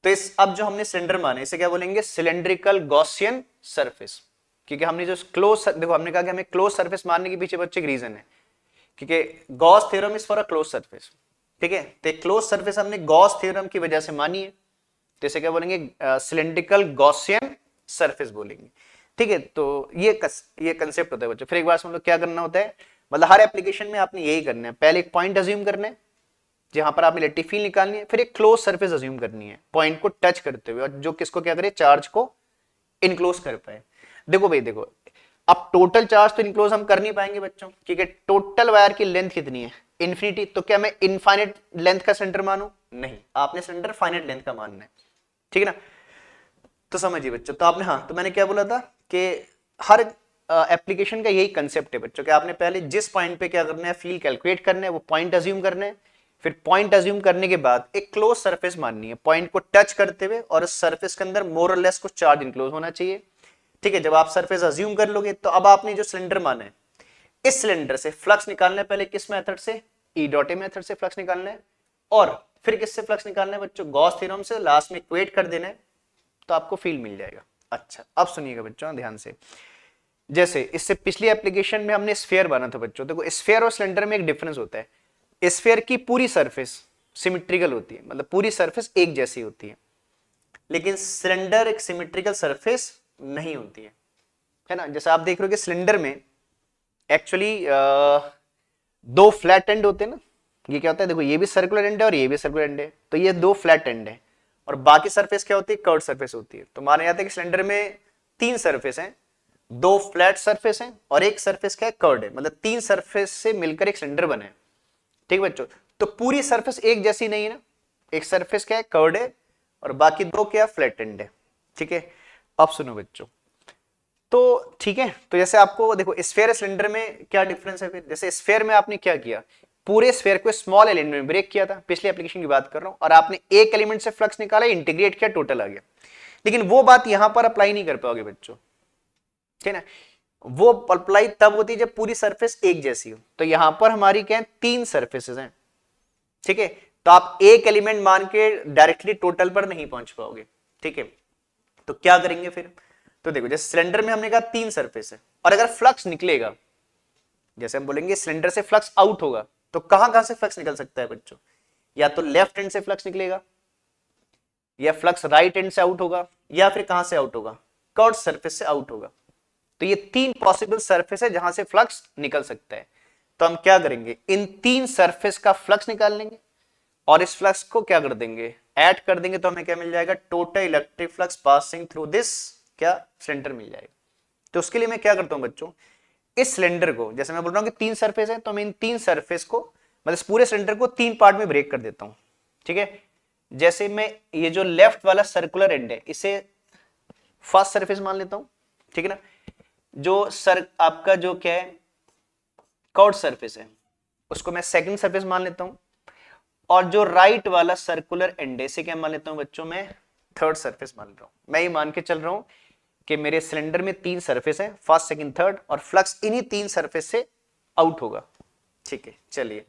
तो इस अब जो हमने सिलेंडर माने इसे क्या बोलेंगे, सिलेंड्रिकल गॉसियन सरफेस। क्योंकि हमने जो क्लोज, देखो हमने कहा कि हमें क्लोज सरफेस मानने के पीछे बच्चे एक रीजन है, क्योंकि Gauss theorem is for a close surface. ठीक है, तो क्लोज सरफेस हमने गॉस थ्योरम की वजह से मानी है, तो इसे क्या बोलेंगे, सिलेंड्रिकल गॉसियन सरफेस बोलेंगे। ठीक है, तो ये कंसेप्ट होता है बच्चों। फिर एक बार समझ लो क्या करना होता है, मतलब हर एप्लीकेशन में आपने यही करना है, पहले एक पॉइंट अज्यूम करना है जहां पर आपने इलेक्ट्रिक फील्ड निकालनी है, फिर एक क्लोज सरफेस अज्यूम करनी है पॉइंट को टच करते हुए, और जो किसको क्या करे, चार्ज को इनक्लोज कर पाए। देखो भाई देखो, अब टोटल चार्ज तो इनक्लोज हम कर नहीं पाएंगे बच्चों, क्योंकि टोटल वायर की लेंथ कितनी है, इन्फिनिटी। तो क्या मैं इनफाइनाइट लेंथ का सिलेंडर मानूं, नहीं, आपने सिलेंडर फाइनाइट लेंथ का मानना है, ठीक है ना। तो समझिए बच्चों, तो आपने, हाँ, तो मैंने क्या बोला था कि हर एप्लीकेशन का यही कंसेप्ट है बच्चों कि आपने पहले जिस पॉइंट पे क्या करना है, फील्ड कैलकुलेट करना है, वो पॉइंट अज्यूम करना है। फिर पॉइंट अज्यूम करने के बाद एक क्लोज सरफेस माननी है, पॉइंट को टच करते हुए, और उस सरफेस के अंदर मोर और लेस कुछ चार्ज इनक्लोज होना चाहिए। ठीक है, जब आप सरफेस अज्यूम कर लोगे, तो अब आपने जो सिलेंडर माना है, इस सिलेंडर से फ्लक्स निकालना है, पहले किस मेथड से, ई डॉट ए मेथड से फ्लक्स निकालना है, और फिर किससे फ्लक्स निकालना है बच्चों, गॉस थ्योरम से, लास्ट में इक्वेट कर देना है, तो आपको फील्ड मिल जाएगा। अच्छा, अब सुनिएगा बच्चों ध्यान से। जैसे इससे पिछली एप्लीकेशन में हमने स्फीयर बना था बच्चों, देखो स्फीयर और सिलेंडर में एक डिफरेंस होता है। स्फीयर की पूरी सरफेस सिमेट्रिकल होती है, मतलब पूरी सरफेस एक जैसी होती है, लेकिन सिलेंडर एक सिमेट्रिकल सरफेस नहीं होती है ना। जैसे आप देख रहे हो कि सिलेंडर में एक्चुअली दो फ्लैट एंड होते हैं ना। ये क्या होता है, देखो ये भी सर्कुलर एंड है और ये भी सर्कुलर एंड है, तो ये दो फ्लैट एंड है, और बाकी सरफेस क्या होती है, कर्व सरफेस होती है। तो माना जाता है कि सिलेंडर में तीन सरफेस हैं, दो फ्लैट सरफेस हैं और एक सरफेस क्या है, कर्व्ड है, मतलब तीन सरफेस से मिलकर एक सिलेंडर बने। ठीक बच्चों, तो पूरी सरफेस एक जैसी नहीं है ना, एक सरफेस क्या है, कर्व्ड है, और बाकी दो क्या, फ्लैट एंड है। ठीक है, अब सुनो बच्चों, तो ठीक है, तो जैसे आपको देखो स्फीयर सिलेंडर में क्या डिफरेंस है। फिर जैसे स्फीयर में आपने क्या किया, पूरे स्फीयर को स्मॉल एलिमेंट में ब्रेक किया था, पिछले एप्लीकेशन की बात कर रहा हूं, और आपने एक एलिमेंट से फ्लक्स निकाला, इंटीग्रेट किया, टोटल आ गया। लेकिन वो बात यहां पर अप्लाई नहीं कर पाओगे बच्चों, ठीक है ना। वो अप्लाई तब होती है जब पूरी सरफेस एक जैसी हो। तो यहां पर हमारी क्या है, तीन सरफेसेस हैं, ठीक है। तो आप एक एलिमेंट मान के डायरेक्टली टोटल पर नहीं पहुंच पाओगे, ठीक है। तो क्या करेंगे फिर, तो देखो जैसे सिलेंडर में हमने कहा तीन सरफेस है, और अगर फ्लक्स निकलेगा, जैसे हम बोलेंगे सिलेंडर से फ्लक्स आउट होगा, तो कहां कहां से फ्लक्स निकल सकता है बच्चों, या तो लेफ्ट हैंड से फ्लक्स निकलेगा, या फ्लक्स राइट हैंड से आउट होगा, या फिर कहां से आउट होगा, कर्व सरफेस से आउट होगा। तो ये तीन पॉसिबल सरफेस है जहां से फ्लक्स निकल सकता है। तो हम क्या करेंगे, इन तीन सरफेस का फ्लक्स निकाल लेंगे, और इस फ्लक्स को क्या कर देंगे, ऐड कर देंगे, तो हमें क्या मिल जाएगा, total electric flux passing through this क्या, सिलेंडर मिल जाएगा। तो उसके लिए मैं क्या करता हूं बच्चों, इस सिलेंडर को, जैसे मैं बोल रहा हूं कि तीन सरफेस है, तो मैं इन तीन सरफेस को, मतलब पूरे सिलेंडर को तीन पार्ट में ब्रेक कर देता हूं, ठीक है। जैसे मैं ये जो लेफ्ट वाला सर्कुलर एंड है, इसे फर्स्ट सरफेस मान लेता हूं, ठीक है ना। जो सर आपका जो क्या है, कर्व्ड सरफेस है, उसको मैं सेकंड सरफेस मान लेता हूं, और जो राइट वाला सर्कुलर एंड है, इसे क्या मान लेता हूं बच्चों, मैं थर्ड सरफेस मान रहा हूं। मैं ये मान के चल रहा हूं कि मेरे सिलेंडर में तीन सरफेस है, फर्स्ट सेकंड थर्ड, और फ्लक्स इन्हीं तीन सरफेस से आउट होगा। ठीक है, चलिए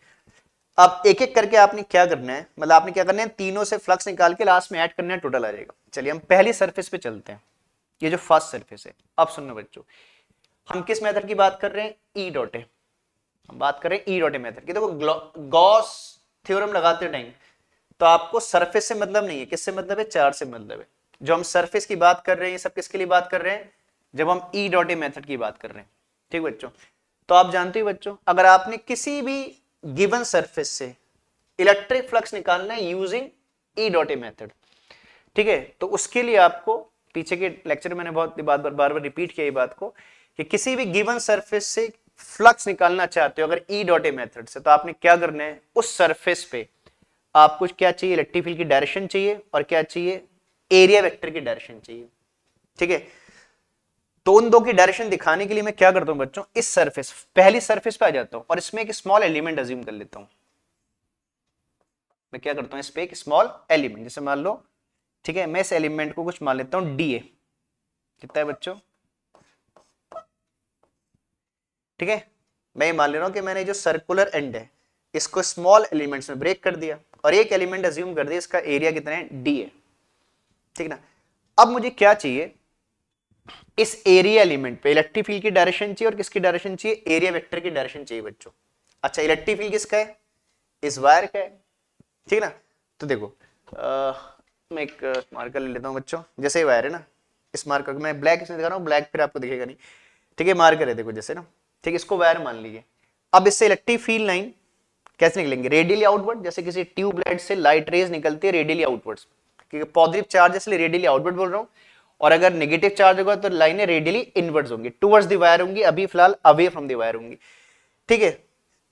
अब एक एक करके आपने क्या करना है, मतलब आपने क्या करना है, तीनों से फ्लक्स निकाल के लास्ट में ऐड करना है, टोटल आ जाएगा। चलिए हम पहली सरफेस पे चलते हैं, ये जो फर्स्ट सरफेस है। अब सुनना बच्चों, हम किस मेथड की बात कर रहे हैं, ई डॉट ए, हम बात कर रहे हैं ई डॉट ए मेथड की। देखो गॉस थ्योरम लगाते टाइम तो आपको सरफेस से मतलब नहीं है, किससे मतलब है, चार्ज से मतलब है। जो हम सरफेस की बात कर रहे हैं, ये सब किसके लिए बात कर रहे हैं, जब हम ई डॉट ए मेथड की बात कर रहे हैं, ठीक बच्चों। तो आप जानते हो बच्चों, अगर आपने किसी भी गिवन सरफेस से इलेक्ट्रिक फ्लक्स निकालना है using E dot a method, ठीक है, तो उसके लिए आपको, पीछे के लेक्चर में मैंने बहुत बार बार रिपीट किया ये बात को, कि किसी भी गिवन सरफेस से फ्लक्स निकालना चाहते हो अगर ई डॉट ए मेथड से, तो आपने क्या करना है, उस सरफेस पे आपको क्या चाहिए, इलेक्ट्रिक फील्ड की डायरेक्शन चाहिए, और क्या चाहिए, एरिया वेक्टर की डायरेक्शन चाहिए। ठीक है। तो उन दो की डायरेक्शन दिखाने के लिए मैं क्या करता हूं बच्चों, इस सरफेस, पहली सरफेस पे आ जाता हूं और इसमें एक स्मॉल एलिमेंट अज्यूम कर लेता हूं। मैं क्या करता हूं, इस पे एक स्मॉल एलिमेंट, जैसे मान लो, ठीक है, मैं इस एलिमेंट को कुछ मान लेता हूं डी ए। कितना है बच्चों, ठीक है। मैं ये मान ले रहा हूं कि मैंने जो सर्कुलर एंड है इसको स्मॉल एलिमेंट्स में ब्रेक कर दिया और एक एलिमेंट अज्यूम कर दिया, इसका एरिया कितना है, डी है, ठीक ना। अब मुझे क्या चाहिए, इस एरिया एलिमेंट पे इलेक्ट्रिक फील्ड की डायरेक्शन चाहिए और किसकी डायरेक्शन चाहिए, एरिया वेक्टर की डायरेक्शन चाहिए बच्चों। अच्छा, इलेक्ट्रिक फील्ड किसका है, इस वायर का है, ठीक ना। तो देखो मैं एक मार्कर ले लेता हूं बच्चों, जैसे वायर है ना, इस मार्कर को मैं ब्लैक इसमें दिखा रहा हूं, ब्लैक फिर आपको दिखेगा नहीं, ठीक है, मार्कर है देखो जैसे ना, ठीक है, इसको वायर मान लीजिए। अब इससे इलेक्ट्रिक फील्ड लाइन कैसे निकलेंगे, रेडियली आउटवर्ड, जैसे किसी ट्यूबलाइट से लाइट रेज निकलती है रेडियली आउटवर्ड्स, क्योंकि पॉजिटिव चार्ज इसलिए रेडियली आउटवर्ड बोल रहा हूं, और अगर नेगेटिव चार्ज होगा तो लाइनें रेडियली इनवर्ड्स होंगी, टुवर्ड्स द वायर होंगी, अभी फिलहाल अवे फ्रॉम द वायर होंगी, ठीक है।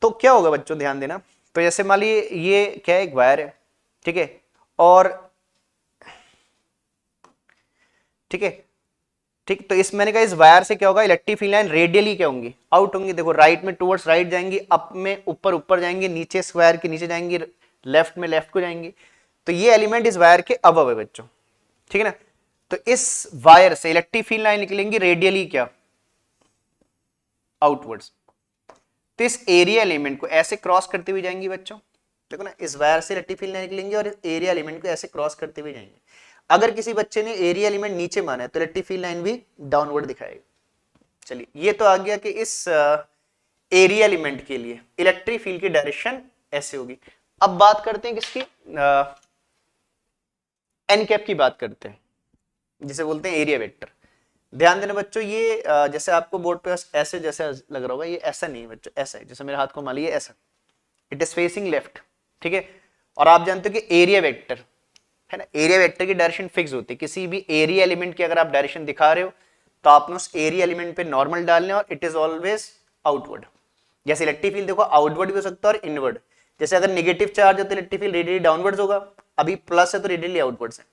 तो क्या होगा बच्चों, ध्यान देना, तो जैसे मान लीजिए ये क्या है, एक वायर है, ठीक है, और ठीक है, ठीक, तो इस मैंने कहा इस वायर से क्या होगा, इलेक्ट्रिक फील्ड लाइन रेडियली क्या होंगी, आउट होंगी, देखो राइट में टुवर्ड्स राइट जाएंगी, अप में ऊपर ऊपर जाएंगी, नीचे स्क्वायर के नीचे जाएंगी, लेफ्ट में लेफ्ट को जाएंगी। तो ये एलिमेंट इस वायर के अबव है बच्चों, ठीक है ना। तो इस वायर से इलेक्ट्रिक फील्ड लाइन निकलेंगी रेडियली क्या, आउटवर्ड्स। तो इस एरिया एलिमेंट को ऐसे क्रॉस करते हुए जाएंगी बच्चों, देखो ना, इस वायर से इलेक्ट्रिक फील्ड लाइन निकलेंगे और एरिया एलिमेंट को ऐसे क्रॉस करते हुए जाएंगे। अगर किसी बच्चे ने एरिया एलिमेंट नीचे माना है तो इलेक्ट्रिक फील्ड लाइन भी डाउनवर्ड दिखाएगा। चलिए, ये तो आ गया कि इस एरिया एलिमेंट के लिए इलेक्ट्रिक फील्ड की डायरेक्शन ऐसे होगी। अब बात करते हैं किसकी, एन कैप की बात करते हैं, जिसे बोलते हैं एरिया वेक्टर। ध्यान देना बच्चों, ये जैसे आपको बोर्ड पे ऐसे जैसे लग रहा होगा, ये ऐसा नहीं है बच्चों, ऐसा है, जैसे मेरे हाथ को मान लीजिए ऐसा, इट इज फेसिंग लेफ्ट, ठीक है। और आप जानते हो कि एरिया वेक्टर है ना, एरिया वेक्टर की डायरेक्शन फिक्स होती है, किसी भी एरिया एलिमेंट की अगर आप डायरेक्शन दिखा रहे हो तो आपने उस एरिया एलिमेंट पे नॉर्मल डालने और इट इज ऑलवेज आउटवर्ड। जैसे इलेक्ट्रिक फील्ड देखो आउटवर्ड भी हो सकता है और इनवर्ड, जैसे अगर नेगेटिव चार्ज है तो इलेक्ट्रिक फील्ड रेडियली डाउनवर्ड्स होगा, अभी प्लस है तो रेडियली आउटवर्ड्स है,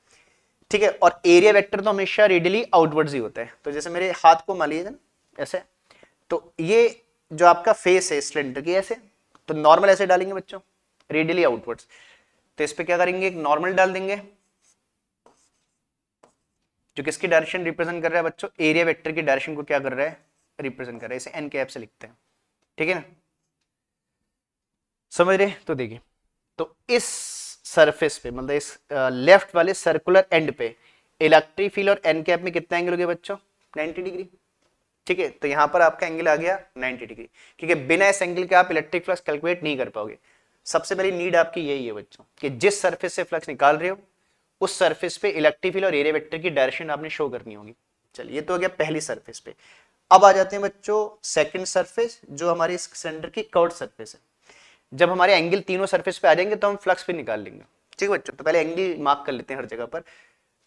ठीक है। और एरिया वेक्टर तो हमेशा रेडियली आउटवर्ड्स ही होता है। तो जैसे मेरे हाथ को मान लीजिए ना ऐसे, तो ये जो आपका फेस है सिलेंडर की ऐसे, तो नॉर्मल ऐसे डालेंगे बच्चों, रेडियली आउटवर्ड्स। तो इस पे क्या करेंगे, एक नॉर्मल डाल देंगे जो किसकी डायरेक्शन रिप्रेजेंट कर रहा है बच्चों, एरिया वेक्टर की डायरेक्शन को क्या कर रहा है, रिप्रेजेंट कर रहा है, इसे एन कैप से लिखते हैं, ठीक है ना, समझ रहे। तो देखिए, तो इस सरफेस पे मतलब इस लेफ्ट वाले सर्कुलर एंड पे इलेक्ट्रिक फील्ड और एन कैप में कितना एंगल हो गया बच्चों, 90 डिग्री, ठीक है। तो यहां पर आपका एंगल आ गया 90 डिग्री, क्योंकि बिना इस एंगल के आप इलेक्ट्रिक फ्लक्स कैलकुलेट नहीं कर पाओगे। सबसे पहली नीड आपकी यही है बच्चों, कि जिस सरफेस से फ्लक्स निकाल रहे हो उस सरफेस पे इलेक्ट्रिक फील्ड और एरिया वेक्टर की डायरेक्शन आपने शो करनी होगी। चलिए, ये तो हो गया पहली सरफेस पे। अब आ जाते हैं बच्चों सेकंड सरफेस, जो हमारी इस सिलेंडर की कर्व्ड सरफेस है। जब हमारे एंगल तीनों सरफेस पे आ जाएंगे तो हम फ्लक्स पे निकाल लेंगे, ठीक है बच्चों। तो पहले एंगल मार्क कर लेते हैं हर जगह पर।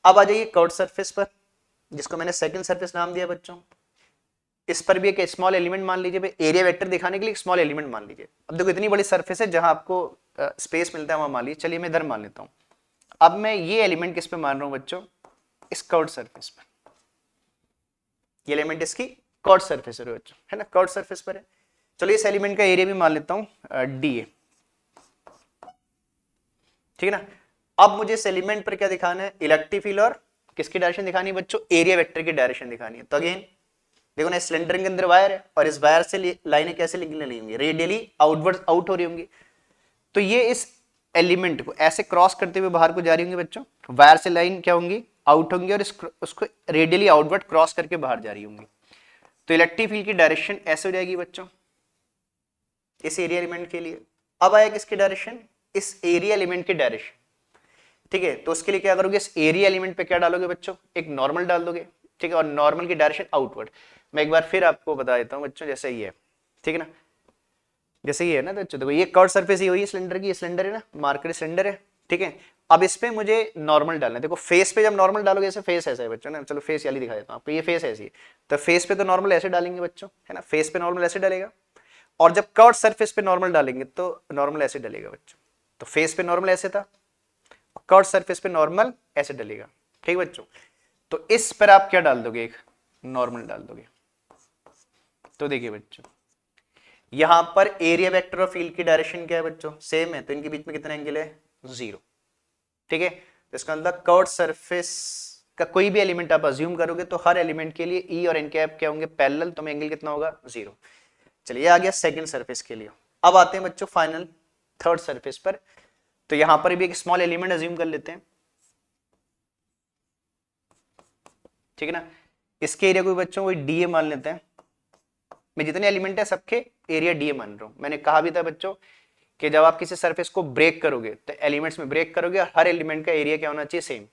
अब आ जाइए कर्व्ड सरफेस पर, जिसको मैंने सेकंड सरफेस नाम दिया बच्चों। इस पर भी एक स्मॉल एलिमेंट मान लीजिए, भाई एरिया वेक्टर दिखाने के लिए एक स्मॉल एलिमेंट मान लीजिए। अब देखो इतनी बड़ी सरफेस है जहां आपको स्पेस मिलता है वहां मान लीजिए, चलिए मैं इधर मान लेता हूं। अब मैं ये एलिमेंट किस पे मान रहा हूं बच्चों, इस कर्व्ड सरफेस पर। ये एलिमेंट इसकी कर्व्ड सरफेस है बच्चों, है ना, कर्व्ड सरफेस पर है। चलो इस एलिमेंट का एरिया भी मान लेता हूं डी ए, ठीक है ना। अब मुझे इस एलिमेंट पर क्या दिखाना है, इलेक्ट्रिक फील्ड और किसकी डायरेक्शन दिखानी है बच्चों, एरिया वेक्टर की डायरेक्शन दिखानी है। तो अगेन देखो ना, सिलेंडर के अंदर वायर है और इस वायर से लाइनें कैसे निकलने लगी होंगी, रेडियली आउटवर्ड आउट हो रही होंगी। तो ये इस एलिमेंट को ऐसे क्रॉस करते हुए बाहर को जा रही होंगी बच्चों, वायर से लाइन क्या होंगी, आउट होंगी, और उसको रेडियली आउटवर्ड क्रॉस करके बाहर जा रही होंगी। तो इलेक्ट्रिक फील्ड की डायरेक्शन ऐसे हो जाएगी बच्चों इस एरिया एलिमेंट के लिए। अब आया किसकी डायरेक्शन, इस एरिया एलिमेंट की डायरेक्शन, ठीक है। तो उसके लिए क्या करोगे, इस एरिया एलिमेंट पे क्या डालोगे बच्चों, एक नॉर्मल डाल दोगे, ठीक है, और नॉर्मल की डायरेक्शन आउटवर्ड। मैं एक बार फिर आपको बता देता हूं बच्चों, जैसे ये है, ठीक है ना, जैसे ये है ना बच्चों, देखो ये कर्व सरफेस ही हुई है सिलेंडर की, ये सिलेंडर है ना, मार्कर सिलेंडर है, ठीक है। अब इस पे मुझे नॉर्मल डालना है। देखो फेस पे जब नॉर्मल डालोगे, ऐसे फेस ऐसा है बच्चों ना, चलो फेस वाली दिखा देता हूं आपको, ये फेस ऐसी है, तो फेस पे तो नॉर्मल ऐसे डालेंगे बच्चों, है ना, फेस पे नॉर्मल ऐसे डालेगा। और जब कर्व सरफेस पे नॉर्मल डालेंगे तो नॉर्मल ऐसे डलेगा बच्चों। तो फेस पे नॉर्मल ऐसे था, कर्व सरफेस पे नॉर्मल ऐसे डलेगा, ठीक बच्चों। तो तो इस पर आप क्या डाल दोगे, एक नॉर्मल डाल दोगे। तो देखिए बच्चों, यहां पर एरिया वेक्टर ऑफ फील्ड की डायरेक्शन क्या है बच्चों, सेम है, तो इनके बीच में कितना एंगल है, 0। ठीक है, तो इसका मतलब कर्व्ड सरफेस का कोई भी एलिमेंट आप अज्यूम करोगे तो हर एलिमेंट के लिए ई और एन कैप क्या होंगे, पैरेलल, तो एंगल कितना होगा, 0। चलिए आ गया सेकंड सरफेस के लिए। अब आते हैं बच्चों फाइनल थर्ड सरफेस पर। तो यहां पर भी एक स्मॉल एलिमेंट अज्यूम कर लेते हैं, ठीक है ना। इसके एरिया को बच्चों कोई डीए मान लेते हैं। मैं जितने एलिमेंट है सबके एरिया डीए मान रहा हूं। मैंने कहा भी था बच्चों कि जब आप किसी सरफेस को ब्रेक करोगे तो एलिमेंट्स में ब्रेक करोगे और हर एलिमेंट का एरिया क्या होना चाहिए, सेम,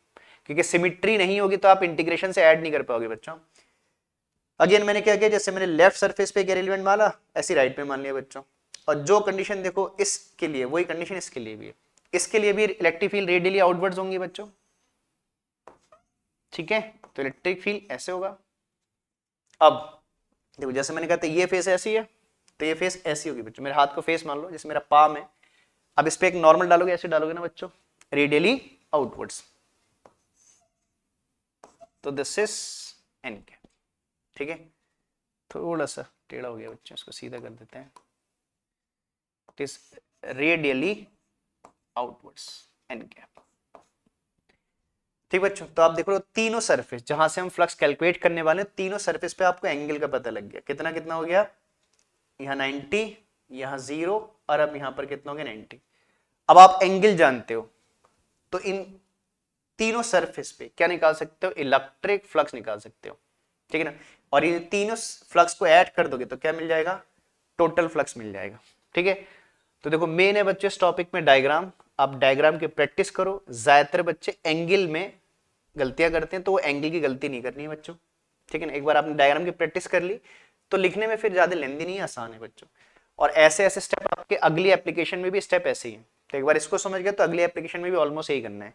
क्योंकि सिमिट्री नहीं होगी तो आप इंटीग्रेशन से ऐड नहीं कर पाओगे बच्चों। अगेन मैंने क्या किया, जैसे मैंने लेफ्ट सरफेस पे एक एलिमेंट माना, ऐसे राइट पे मान लिया बच्चों। और जो कंडीशन देखो इसके लिए वही कंडीशन इसके लिए भी है। इसके लिए भी इलेक्ट्रिक फील्ड रेडियली आउटवर्ड्स होंगी बच्चों, ठीक है। तो इलेक्ट्रिक फील्ड ऐसे होगा। अब देखो जैसे मैंने कहा था ये फेस ऐसी है, तो ये फेस ऐसी होगी बच्चों। मेरे हाथ को फेस मान लो, जैसे मेरा पाम है। अब इस पे एक नॉर्मल डालोगे, ऐसे डालोगे ना बच्चों, रेडियली आउटवर्ड्स। तो दिस इज एन कैप, ठीक है। थोड़ा सा टेढ़ा हो गया बच्चों, इसको सीधा कर देते हैं। It is radially outwards n cap, ठीक बच्चों। तो आप देखो तीनों सरफेस जहां से हम फ्लक्स कैलकुलेट करने वाले हैं, तीनों सरफेस पे आपको एंगल का पता लग गया। कितना कितना हो गया, यहाँ 90, यहाँ 0, और अब यहां पर कितना हो गया, 90। अब आप एंगल जानते हो तो इन तीनों सरफेस पे क्या निकाल सकते हो, इलेक्ट्रिक फ्लक्स निकाल सकते हो, ठीक है ना। और ये तीनों फ्लक्स को ऐड कर दोगे तो क्या मिल जाएगा, टोटल फ्लक्स मिल जाएगा, ठीक है। तो देखो मेन है बच्चे इस टॉपिक में डायग्राम। आप डायग्राम की प्रैक्टिस करो। ज्यादातर बच्चे एंगल में गलतियां करते हैं, तो वो एंगल की गलती नहीं करनी है बच्चों, ठीक है ना। एक बार आपने डायग्राम की प्रैक्टिस कर ली तो लिखने में फिर ज्यादा लेंदी नहीं, आसान है बच्चों। और ऐसे ऐसे स्टेप आपके अगली एप्लीकेशन में भी स्टेप ऐसे ही है। तो एक बार इसको समझ गए तो अगली एप्लीकेशन में भी ऑलमोस्ट यही करना है,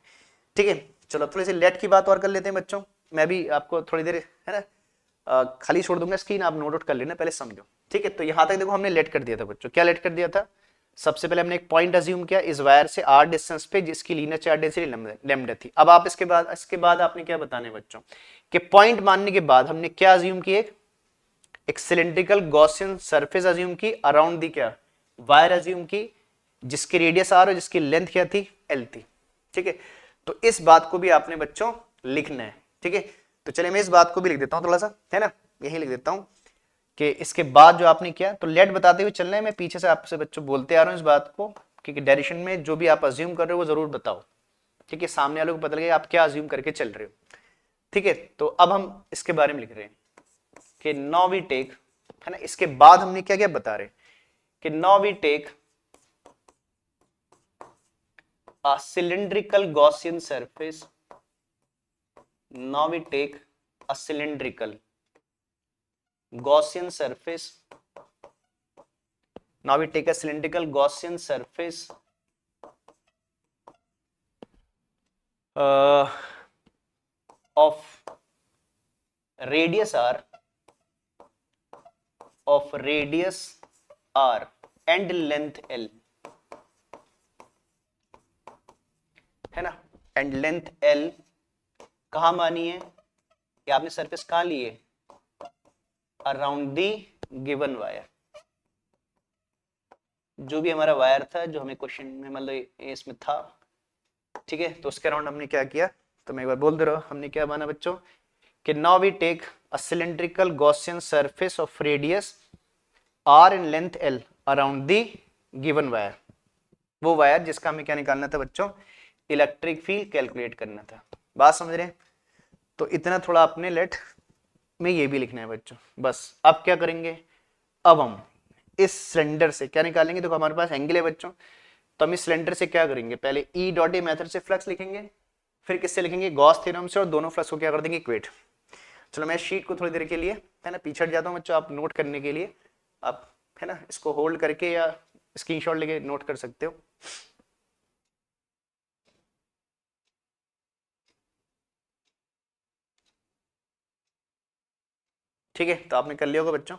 ठीक है। चलो थोड़ी सी लेट की बात और कर लेते हैं बच्चों। मैं भी आपको थोड़ी देर है ना खाली छोड़ दूंगा स्क्रीन, आप नोट आउट कर लेना, पहले समझो, ठीक है। तो यहां तक देखो हमने लेट कर दिया था बच्चों। क्या लेट कर दिया था, सबसे पहले हमने एक पॉइंट अज्यूम किया इस वायर से आर डिस्टेंस पे, जिसकी लीनियर चार्ज डेंसिटी लैम्डा थी। अब आप इसके बाद आपने क्या बताने बच्चों, कि पॉइंट मानने के बाद हमने क्या अज्यूम किया, एक सिलिंड्रिकल गॉसियन सरफेस अज्यूम की अराउंड दी क्या, वायर अज्यूम की, जिसकी रेडियस आर और जिसकी लेंथ क्या थी, एल थी, ठीक है। तो इस बात को भी आपने बच्चों लिखना है, ठीक है। तो चलिए मैं इस बात को भी लिख देता हूं थोड़ा सा, है ना, यही लिख देता हूं कि इसके बाद जो आपने किया। तो लेट बताते हुए चलना है, मैं पीछे से आपसे बच्चों बोलते आ रहा हूं इस बात को, क्योंकि डायरेक्शन में जो भी आप अज्यूम कर रहे हो वो जरूर बताओ, ठीक है। सामने वालों को पता लगे आप क्या अज्यूम करके चल रहे हो, ठीक है। तो अब हम इसके बारे में लिख रहे हैं कि नाउ वी टेक, है ना, इसके बाद हमने क्या क्या बता रहे कि now we take a cylindrical Gaussian surface. Now we take a cylindrical Gaussian surface. Now we take a cylindrical Gaussian surface of radius r, and length l, है ना, एंड लेंथ l कहां मानी है, कि आपने सरफेस कहां ली है, around the given wire. जो भी हमारा वायर था जो हमें क्वेश्चन में मतलब इसमें था, ठीक है। तो उसके अराउंड हमने क्या किया, तो मैं एक बार बोल दे रहा हूं, हमने क्या माना बच्चों कि now we take a cylindrical Gaussian surface of radius r and length l around the given wire. वो वायर जिसका हमें क्या निकालना था बच्चों, इलेक्ट्रिक फील्ड कैलकुलेट करना था। बात समझ रहे हैं। तो इतना थोड़ा अपने लेट में ये भी लिखना है बच्चों। बस अब क्या करेंगे, अब हम इस सिलेंडर से क्या निकालेंगे, देखो हमारे पास एंगल है बच्चों, तो हम इस सिलेंडर से क्या करेंगे, पहले ई डॉट ए मेथड से फ्लक्स लिखेंगे, फिर किससे लिखेंगे, गॉस थ्योरम से, और दोनों फ्लक्स को क्या कर देंगे, इक्वेट। चलो मैं शीट को थोड़ी देर के लिए है ना पीछे हट जाता हूँ बच्चों, आप नोट करने के लिए आप है ना इसको होल्ड करके या स्क्रीनशॉट लेके नोट कर सकते हो। ठीक है, तो आपने कर लिया होगा बच्चों।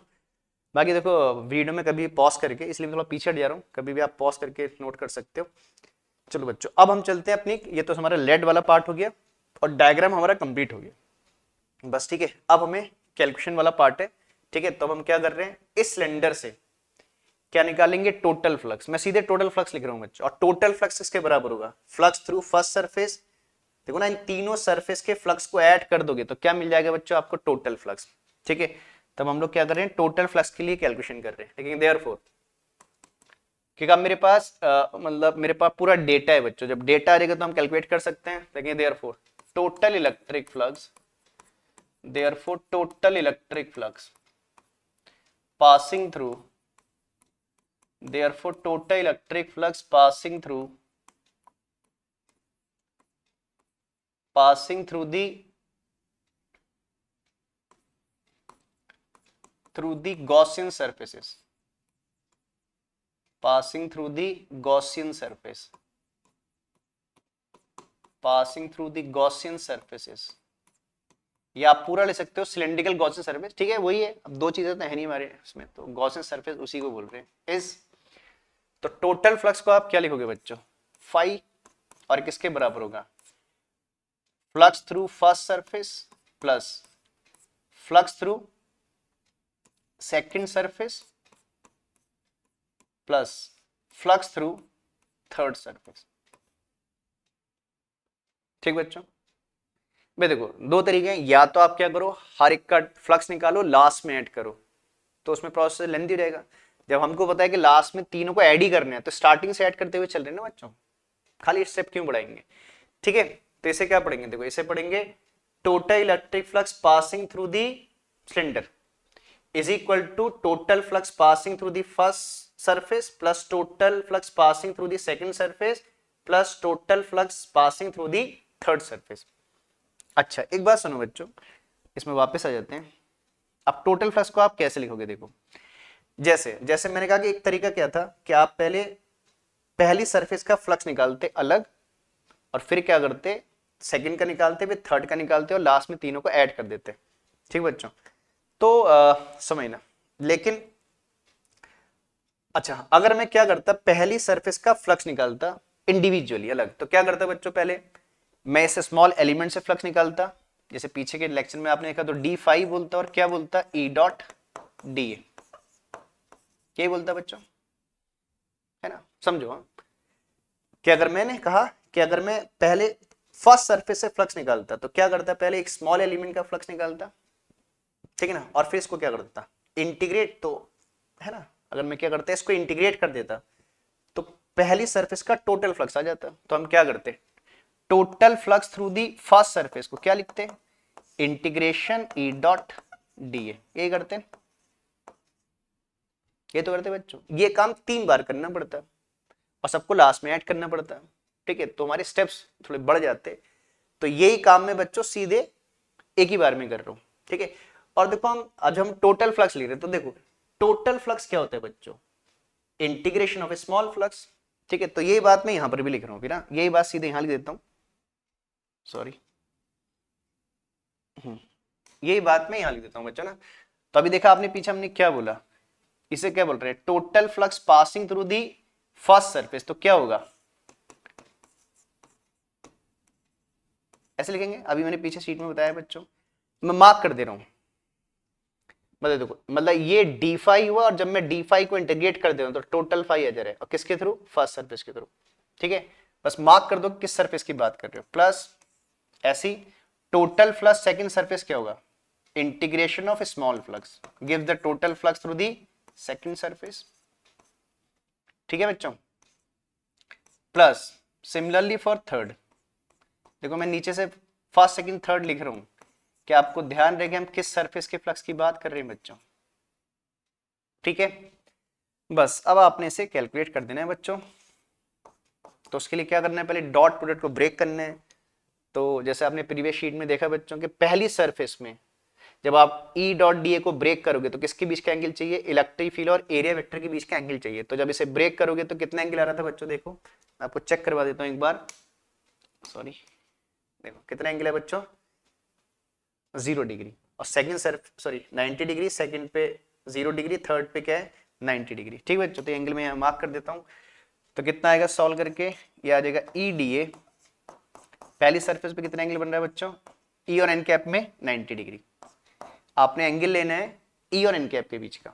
बाकी देखो वीडियो में कभी पॉज करके, इसलिए मैं थोड़ा पीछे हट जा रहा हूँ, कभी भी आप पॉज करके नोट कर सकते हो। चलो बच्चों अब हम चलते हैं अपनी, ये तो हमारा लेड वाला पार्ट हो गया और डायग्राम हमारा कंप्लीट हो गया। बस ठीक है, अब हमें कैलकुलेशन वाला पार्ट है। ठीक है, तो अब हम क्या कर रहे हैं, इस सिलेंडर से क्या निकालेंगे, टोटल फ्लक्स। मैं सीधे टोटल फ्लक्स लिख रहा हूं बच्चों, और टोटल फ्लक्स किसके बराबर होगा, फ्लक्स थ्रू फर्स्ट सरफेस। देखो ना, इन तीनों सरफेस के फ्लक्स को ऐड कर दोगे तो क्या मिल जाएगा बच्चों आपको, टोटल फ्लक्स। ठीक है, तब हम लोग क्या कर रहे हैं, टोटल फ्लक्स के लिए कैलकुलेशन कर रहे हैं। लेकिन देयरफॉर, क्योंकि अब मेरे पास मतलब मेरे पास पूरा डेटा है बच्चों, जब डेटा आ जाएगा तो हम कैलकुलेट कर सकते हैं। लेकिन therefore total electric flux, therefore total electric flux passing through, therefore total electric flux passing through the Gaussian surfaces, passing through the Gaussian surface, passing through the Gaussian surfaces, या आप पूरा ले सकते हो सिलेंड्रिकल गॉसियन सरफेस। ठीक है, वही है, अब दो चीजें तो है नहीं हमारे इसमें, तो गॉसियन सरफेस उसी को बोल रहे हैं इस। तो टोटल फ्लक्स को आप क्या लिखोगे बच्चों, फाई, और किसके बराबर होगा, flux through first surface plus flux through second surface plus flux through third surface. ठीक बच्चों, भाई देखो दो तरीके हैं, या तो आप क्या करो, हर एक का फ्लक्स निकालो लास्ट में ऐड करो, तो उसमें प्रोसेस लेंथी रहेगा। जब हमको पता है कि लास्ट में तीनों को ऐड ही करने हैं, तो स्टार्टिंग से ऐड करते हुए चल रहे हैं ना बच्चों, खाली स्टेप क्यों बढ़ाएंगे। ठीक है, तो इसे क्या पढ़ेंगे, देखो इसे पढ़ेंगे total electric flux passing through the cylinder is equal to total flux passing through the first surface plus total flux passing through the second surface plus total flux passing through the third surface. अच्छा एक बात सुनो बच्चों, इसमें वापस आ जाते हैं। अब टोटल फ्लक्स को आप कैसे लिखोगे, देखो जैसे जैसे मैंने कहा कि एक तरीका क्या था कि आप पहले पहली सरफेस का फ्लक्स निकालते अलग, और फिर क्या करते, सेकंड का निकालते, फिर थर्ड का निकालते, और लास्ट में तीनों को ऐड कर देते। ठीक बच्चों, तो समझना। लेकिन अच्छा, अगर मैं क्या करता, पहली सरफेस का फ्लक्स निकालता इंडिविजुअली अलग, तो क्या करता बच्चों, पहले मैं इस स्मॉल एलिमेंट से फ्लक्स निकालता, जैसे पीछे के लेक्चर में आपने देखा, तो डी फाइव बोलता और क्या बोलता, ई डॉट डी ए, क्या बोलता बच्चों, है ना, समझो। हाँ, कि अगर मैंने कहा कि अगर मैं पहले फर्स्ट सरफेस से फ्लक्स निकालता, तो क्या करता, पहले एक स्मॉल एलिमेंट का फ्लक्स निकालता, ठीक है ना, और फिर इसको क्या करता, इंटीग्रेट, तो है ना, अगर मैं क्या करता, इसको इंटीग्रेट कर देता, तो पहली सरफेस का टोटल फ्लक्स आ जाता। तो हम क्या करते, total flux through the first surface को क्या लिखते, integration E dot D A, ये करते हैं, ये तो करते बच्चों। ये काम 3 बार करना पड़ता है और सबको लास्ट में ऐड करना पड़ता है। ठीक है, तो हमारे स्टेप्स थोड़े बढ़ जाते, तो यही काम मैं बच्चों सीधे एक ही बार में कर रहा हूं। ठीक है, और देखो हम आज हम टोटल फ्लक्स लिख रहे हैं, तो देखो टोटल फ्लक्स क्या होता है बच्चों, integration of A small flux. ठीक है, तो यही बात मैं यहां पर भी लिख रहा हूं, फिर यही बात सीधे यहां लिख देता हूं, सॉरी, यही बात मैं यहां लिख देता हूं बच्चों ना। तो अभी देखा आपने पीछे हमने क्या बोला, इसे क्या बोल रहे हैं, total flux passing through the first surface, तो क्या होगा, ऐसे लिखेंगे। अभी मैंने पीछे शीट में बताया बच्चों, मैं मार्क कर दे रहा हूं, मतलब देखो, मतलब ये डी फाई हुआ, और जब मैं डी फाई को इंटीग्रेट कर दे रहा हूं तो टोटल फाई आ जा रहा है, और किसके थ्रू, फर्स्ट सरफेस के थ्रू। ठीक है, बस मार्क कर दो किस सरफेस की बात कर रहे हो, प्लस ऐसी टोटल प्लस सेकंड सरफेस क्या होगा, integration of small flux give the total flux through the second surface. ठीक है बच्चों, प्लस सिमिलरली फॉर थर्ड, देखो मैं नीचे से फर्स्ट सेकंड थर्ड लिख रहा हूं, क्या आपको ध्यान रहेगा हम किस सरफेस के फ्लक्स की बात कर रहे हैं बच्चों। ठीक है, बस अब आपने इसे कैलकुलेट कर देना है बच्चों। तो उसके लिए क्या करना है, पहले डॉट प्रोडक्ट को ब्रेक करना है। तो जैसे आपने प्रीवियस शीट में देखा बच्चों कि पहली सरफेस में जब आप ई डॉट डी ए को ब्रेक करोगे तो किसके बीच का एंगल चाहिए, इलेक्ट्रिक फील्ड और एरिया वेक्टर के बीच का एंगल चाहिए। तो जब इसे ब्रेक करोगे तो कितना एंगल आ रहा था बच्चों, देखो मैं आपको चेक करवा देता हूं एक बार, सॉरी, देखो कितना एंगल है बच्चों, 0 डिग्री, और सेकंड सॉरी 90 डिग्री, सेकंड पे 0 डिग्री, थर्ड पे क्या है 90 डिग्री। ठीक बच्चों, तो एंगल में यहाँ मार्क कर देता हूँ। तो कितना आएगा सॉल्व करके, ये आ जाएगा ई डी ए, पहली सरफेस पे कितना एंगल बन रहा है बच्चों, ई और एन कैप में 90 डिग्री। आपने एंगल लेना है ई और एन कैप के बीच का।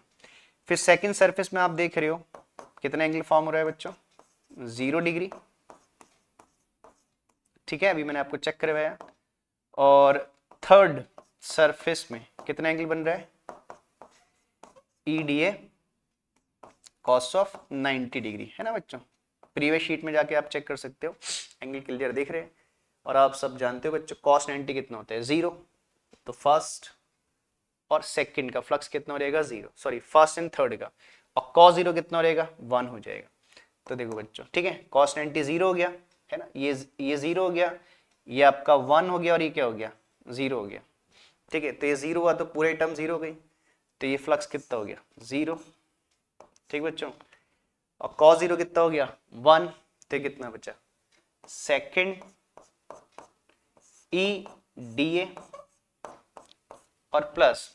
फिर सेकंड सरफेस में आप देख रहे हो कितना एंगल फॉर्म हो रहा है बच्चों, 0 डिग्री। ठीक है, अभी मैंने आपको चेक करवाया। और थर्ड सरफेस में कितना एंगल बन रहा है, E D A cos of 90 degree, है ना बच्चों। प्रीवियस शीट में जाके आप चेक कर सकते हो, एंगल क्लियर दिख रहे हैं। और आप सब जानते हो बच्चों कॉस 90 कितना होता है, 0। तो फर्स्ट और सेकंड का फ्लक्स कितना रहेगा, 0, सॉरी फर्स्ट एंड थर्ड का। और कॉस 0 कितना रहेगा, 1 हो जाएगा। तो देखो बच्चों, ठीक है, कॉस 90 0 हो गया, है ना, ये 0 हो गया, ये आपका 1 हो गया, और ये क्या हो गया, 0 हो गया। ठीक है, तो ये 0 हुआ तो पूरे टर्म 0 हो गई, तो ये फ्लक्स कितना हो गया, 0। ठीक बच्चों, और cos 0 कितना हो गया, 1। तो कितना बचा, सेकंड ई डी ए और प्लस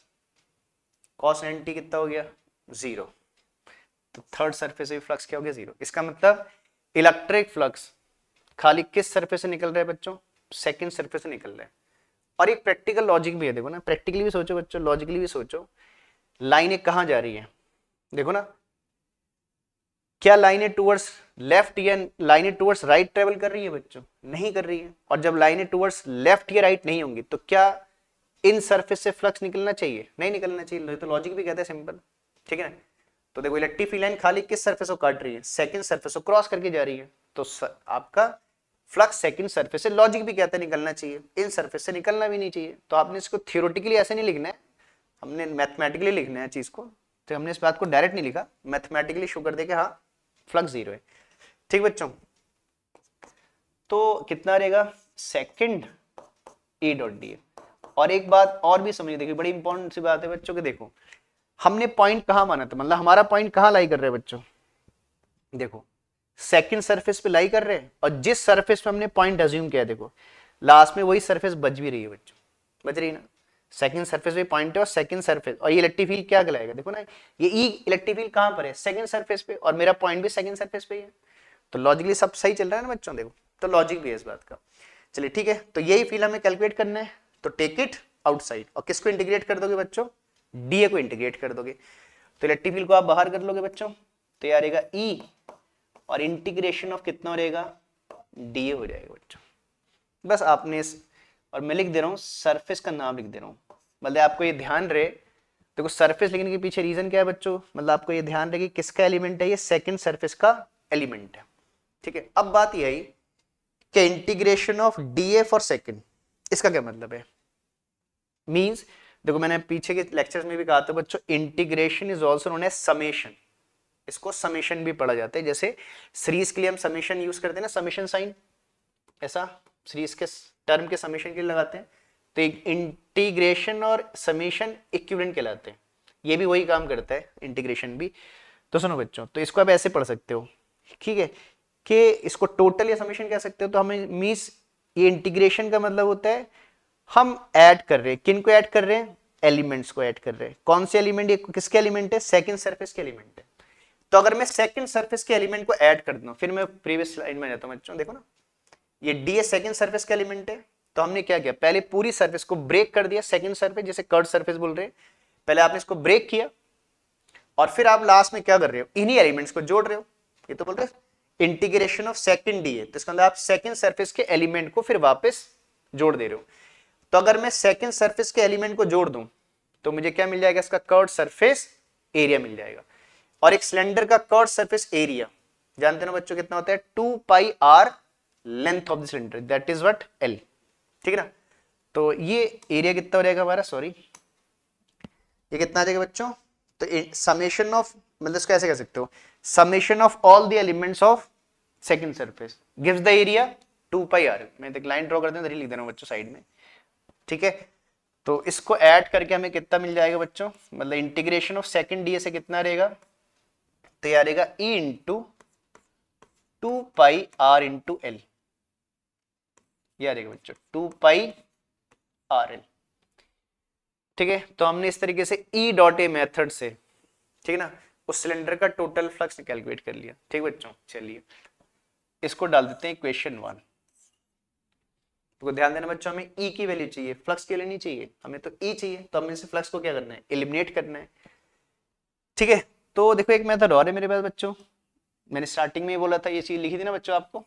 cos 90 कितना हो गया, 0। तो थर्ड सरफेस पे फ्लक्स क्या हो गया, 0। इसका मतलब इलेक्ट्रिक फ्लक्स खाली किस सरफेस से निकल रहा है बच्चों, सेकंड सरफेस से निकल रहा है। और एक प्रैक्टिकल लॉजिक भी है, देखो ना, प्रैक्टिकली भी सोचो बच्चों, लॉजिकली भी सोचो। लाइनें कहां जा रही है, देखो ना, क्या लाइनें टूवर्ड्स लेफ्ट या लाइनें टूवर्ड्स राइट ट्रेवल कर रही है बच्चों, नहीं कर रही है। और जब लाइनें टूवर्ड्स लेफ्ट या राइट नहीं होंगी तो क्या इन सरफेस से फ्लक्स निकलना चाहिए, नहीं निकलना चाहिए। तो लॉजिक भी कहता है सिंपल, ठीक है ना। तो देखो इलेक्ट्रिक फील्ड लाइन खाली किस सरफेस को काट रही है, सेकंड सरफेस को क्रॉस करके जा रही है। तो आपका फ्लक्स सेकंड सरफेस से, लॉजिक भी कहता है निकलना चाहिए, इन सरफेस से निकलना भी नहीं चाहिए। तो आपने इसको थियोरेटिकली ऐसे नहीं लिखना है, हमने मैथमेटिकली लिखना है चीज को। तो हमने इस बात को डायरेक्ट नहीं लिखा, मैथमेटिकली शो कर दे कि हाँ फ्लक्स 0 है। ठीक बच्चों, तो कितना रहेगा, सेकंड ई डॉट डी। और एक बात और भी समझिए, देखिए बड़ी इंपॉर्टेंट सी बात है बच्चों के, देखो हमने पॉइंट कहां माना था, मतलब हमारा पॉइंट कहां लाई कर रहे हैं बच्चों, देखो सेकंड सरफेस पे लाई कर रहे हैं। और जिस सरफेस पे हमने पॉइंट अज्यूम किया, देखो लास्ट में वही सरफेस बच भी रही है बच्चों, बच रही है ना। सेकंड सरफेस पे पॉइंट है और सेकंड सरफेस, और ये इलेक्ट्रिक फील्ड क्या कहलाएगा, देखो ना, ये ई इलेक्ट्रिक फील्ड कहां पर है, सेकंड सरफेस पे, और मेरा पॉइंट भी सेकंड सरफेस पे ही है। तो लॉजिकली सब सही चल रहा है ना बच्चों, देखो तो लॉजिक भी है इस बात का। चलिए ठीक है, तो यही फील्ड हमें कैलकुलेट करना है। तो टेक इट आउटसाइड, और किसको इंटीग्रेट कर दोगे बच्चों, डीए को इंटीग्रेट कर दोगे। तो इलेक्ट्रिक फील्ड को आप बाहर कर लोगे बच्चों, तो ये आ रहेगा ई, और इंटीग्रेशन ऑफ कितना रहेगा, डीए हो जाएगा बच्चों। बस आपने इस, और मैं लिख दे रहा हूं सरफेस का नाम लिख दे रहा हूं, मतलब आपको ये ध्यान रहे। देखो सरफेस लिखने के पीछे रीजन क्या है बच्चों, मतलब आपको ये ध्यान रहे कि किसका एलिमेंट है, ये सेकंड सरफेस का एलिमेंट है। ठीक है, अब बात ये आई कि integration of DA for second, इसका क्या मतलब है, मींस देखो मैंने पीछे के लेक्चर्स में भी कहा था बच्चों, integration is also known as summation. इसको समेशन भी पढ़ा जाता है, जैसे सीरीज के लिए हम समेशन यूज करते हैं ना, समेशन साइन, ऐसा सीरीज के टर्म के समेशन के लिए लगाते हैं। तो इंटीग्रेशन और समेशन इक्विवेलेंट कहलाते हैं, ये भी वही काम करता है, इंटीग्रेशन भी। तो सुनो बच्चों, तो इसको आप ऐसे पढ़ सकते हो, ठीक है, कि इसको टोटल या समेशन कह सकते हो। तो हमें मींस ये इंटीग्रेशन का मतलब होता है हम ऐड कर रहे हैं, किन को ऐड कर रहे हैं, एलिमेंट्स को ऐड कर रहे हैं। कौन से एलिमेंट, ये किसके एलिमेंट है, सेकंड सरफेस के एलिमेंट है। तो अगर मैं सेकंड सरफेस के एलिमेंट को ऐड कर दूं, फिर मैं प्रीवियस स्लाइड में जाता हूं बच्चों, देखो ना, ये डी सेकंड सरफेस का एलिमेंट है। तो हमने क्या किया, पहले पूरी सरफेस को ब्रेक कर दिया, सेकंड सरफेस जैसे कर्व सरफेस बोल रहे हैं, पहले आपने इसको ब्रेक किया, और फिर आप लास्ट में क्या कर रहे हो, इन्हीं एलिमेंट्स को जोड़ रहे हो। ये तो बोल रहे इंटीग्रेशन ऑफ सेकंड डी है, तो इसका मतलब आप सेकंड सरफेस के एलिमेंट को फिर वापस जोड़ दे रहे हो। तो अगर मैं सेकंड सरफेस के एलिमेंट को जोड़ दूं तो मुझे क्या मिल जाएगा, इसका कर्व सरफेस एरिया मिल जाएगा। और एक सिलेंडर का कर्व सरफेस एरिया जानते हो बच्चों कितना होता है, 2 pi r length of the cylinder, that is what L. ठीक है ना, तो ये एरिया कितना हो जाएगा हमारा, सॉरी ये कितना आ जाएगा बच्चों, तो समेशन ऑफ, मतलब इसको ऐसे कह सकते हो, summation of all the elements of second surface gives the area 2 pi r. मैं एक लाइन ड्रॉ करते हैं, लिख दे रहा हूं बच्चों साइड में, ठीक है। तो इसको ऐड करके हमें कितना मिल जाएगा बच्चों, मतलब इंटीग्रेशन ऑफ सेकंड डीए से कितना रहेगा, तो यह रहेगा E into 2 pi r into l, यह रहेगा बच्चों 2 पाई आर एल। ठीक है, तो हमने इस तरीके से ई डॉट ए मेथड से, ठीक है ना, उस सिलेंडर का टोटल फ्लक्स कैलकुलेट कर लिया। ठीक बच्चों, चलिए इसको डाल देते हैं इक्वेशन 1। तो ध्यान देना बच्चों, हमें ई की वैल्यू चाहिए, फ्लक्स की वैल्यू नहीं चाहिए, हमें तो ई चाहिए। तो हमें इसे फ्लक्स को क्या करना है, एलिमिनेट करना है। ठीक है, तो देखो एक मेथड और है मेरे पास बच्चों, मैंने स्टार्टिंग में ही बोला था, ये चीज लिखी थी ना बच्चों आपको,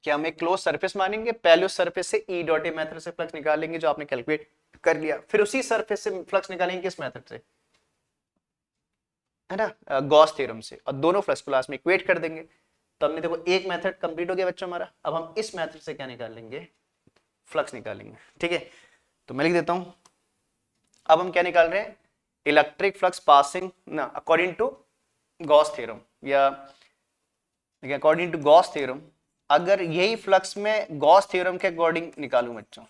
कि हम एक क्लोज सरफेस मानेंगे, पहले उस सरफेस से ई डॉट ए मेथड से फ्लक्स निकालेंगे जो आपने कैलकुलेट कर लिया, फिर उसी सरफेस से फ्लक्स निकालेंगे किस मेथड से, है ना, गॉस थ्योरम से, और दोनों फ्लक्स को लास्ट में इक्वेट कर देंगे। तो हमने देखो एक मेथड कंप्लीट हो गया बच्चों हमारा। अब हम इस मेथड से क्या निकालेंगे, फ्लक्स निकालेंगे। ठीक है, तो मैं लिख देता हूं, अब हम क्या निकाल रहे हैं, इलेक्ट्रिक फ्लक्स पासिंग ना अकॉर्डिंग टू गॉस थ्योरम, या अकॉर्डिंग टू गॉस थ्योरम। अगर यही फ्लक्स में गॉस थ्योरम के अकॉर्डिंग निकालूं बच्चों,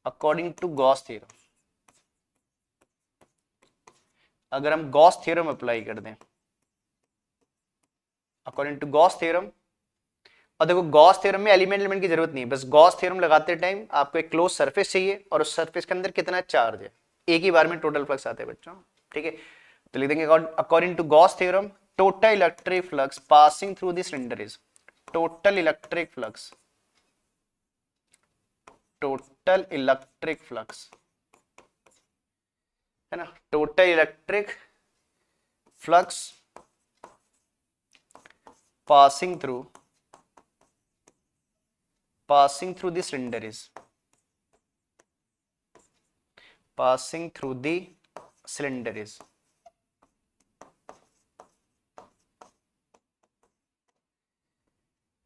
अकॉर्डिंग टू गॉस थ्योरम, अगर हम गॉस थ्योरम अप्लाई कर दें अकॉर्डिंग टू गॉस थ्योरम, और देखो गॉस थ्योरम में एलिमेंट की जरूरत नहीं है, बस गॉस थ्योरम लगाते टाइम आपको एक क्लोज सरफेस चाहिए और उस सरफेस के अंदर कितना चार्ज है, एक ही बार में टोटल फ्लक्स आते हैं बच्चों। ठीक है, तो लिख देंगे according to Gauss theorem total electric flux passing through the cylinder is, total electric flux, total electric flux, है ना, total electric flux passing through the cylinder is, passing through the cylinder is,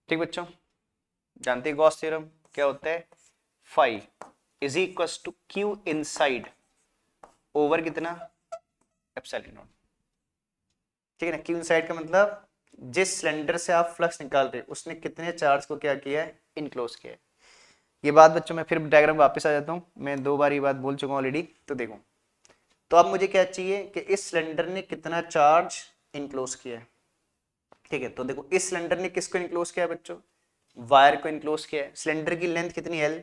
ठीक बच्चों, जानते हैं Gauss theorem क्या होता है, phi is equal to q inside over कितना, एप्सिलॉन नॉट। ठीक है ना, क्यू इनसाइड का मतलब जिस सिलेंडर से आप फ्लक्स निकाल रहे उसने कितने चार्ज को क्या किया है, इनक्लोज किया है। ये बात बच्चों, मैं फिर डायग्राम वापस आ जाता हूँ, मैं 2 बार ये बात बोल चुका हूँ ऑलरेडी। तो देखो, तो अब मुझे क्या चाहिए कि इस सिलेंडर ने कितना चार्ज इनक्लोज किया है। ठीक है, तो देखो इस सिलेंडर ने किसको इनक्लोज किया है बच्चों, वायर को इनक्लोज किया है। सिलेंडर की लेंथ कितनी एल,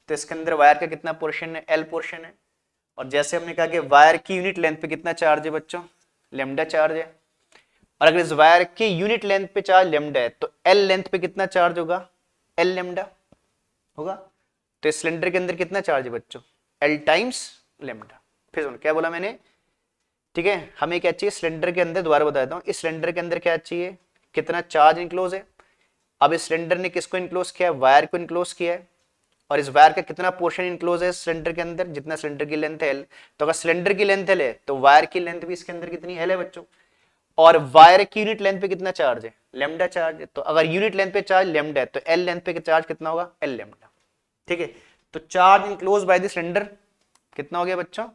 तो इसके अंदर वायर का कितना पोर्शन है, एल पोर्शन है। और जैसे हमने कहा कि वायर की यूनिट लेंथ पे कितना चार्ज है बच्चों, लेमडा चार्ज है। और अगर इस वायर के यूनिट लेंथ पे चार्ज लेमडा है तो एल लेंथ पे कितना चार्ज होगा, एल लेमडा होगा। तो इस सिलेंडर के अंदर कितना चार्ज है बच्चों, एल टाइम्स लेमडा। फिर सुनो क्या बोला मैंने, ठीक है, हमें क्या चाहिए सिलेंडर के अंदर, दोबारा बताता हूं, इस सिलेंडर के अंदर क्या चाहिए, कितना चार्ज इनक्लोज है। अब इस सिलेंडर ने किसको इनक्लोज किया है, वायर को इनक्लोज किया है। और इस वायर का कितना पोर्शन इनक्लोज है सिलेंडर के अंदर, जितना सिलेंडर की लेंथ है एल। तो अगर सिलेंडर की लेंथ एल है तो वायर की लेंथ भी इसके अंदर कितनी एल है बच्चों। और वायर की यूनिट लेंथ पे कितना चार्ज है, लेमडा चार्ज है। तो अगर यूनिट लेंथ पे चार्ज लेमडा है तो एल लेंथ पे चार्ज कितना होगा, एल लेमडा। ठीक है, तो charge enclose by the cylinder कितना हो गया बच्चों,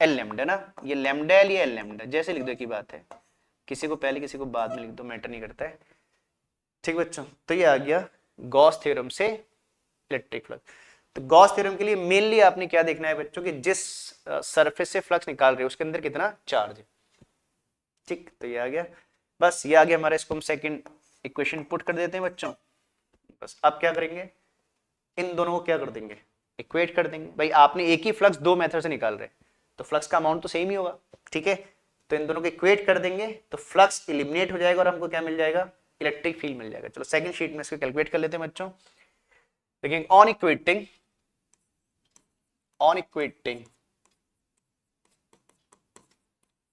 एल लेमडा ना, ये लेमडा एल, ये एल लेमडा, जैसे लिख दो की बात है, किसी को पहले किसी को बाद में लिख दो, मैटर नहीं करता है। ठीक बच्चों, तो ये आ गया गॉस थ्योरम से इलेक्ट्रिक फ्लक्स। तो गॉस थ्योरम के लिए मेनली आपने क्या देखना है बच्चों, कि जिस सरफेस से फ्लक्स निकाल रहे हो उसके अंदर कितना चार्ज है। ठीक, तो ये आ गया, बस ये आ गया हमारा। इसको हम सेकंड इक्वेशन पुट कर देते हैं बच्चों। बस अब क्या करेंगे, इन दोनों को क्या कर देंगे, इक्वेट कर देंगे। भाई आपने एक ही फ्लक्स दो मेथड से निकाल रहे तो फ्लक्स का अमाउंट तो सेम ही होगा। ठीक है, तो इन दोनों को इक्वेट कर देंगे तो फ्लक्स एलिमिनेट हो जाएगा और हमको क्या मिल जाएगा, इलेक्ट्रिक फील्ड मिल जाएगा। चलो सेकंड शीट में इसको कैलकुलेट कर लेते हैं बच्चों। देखिए on equating, on equating,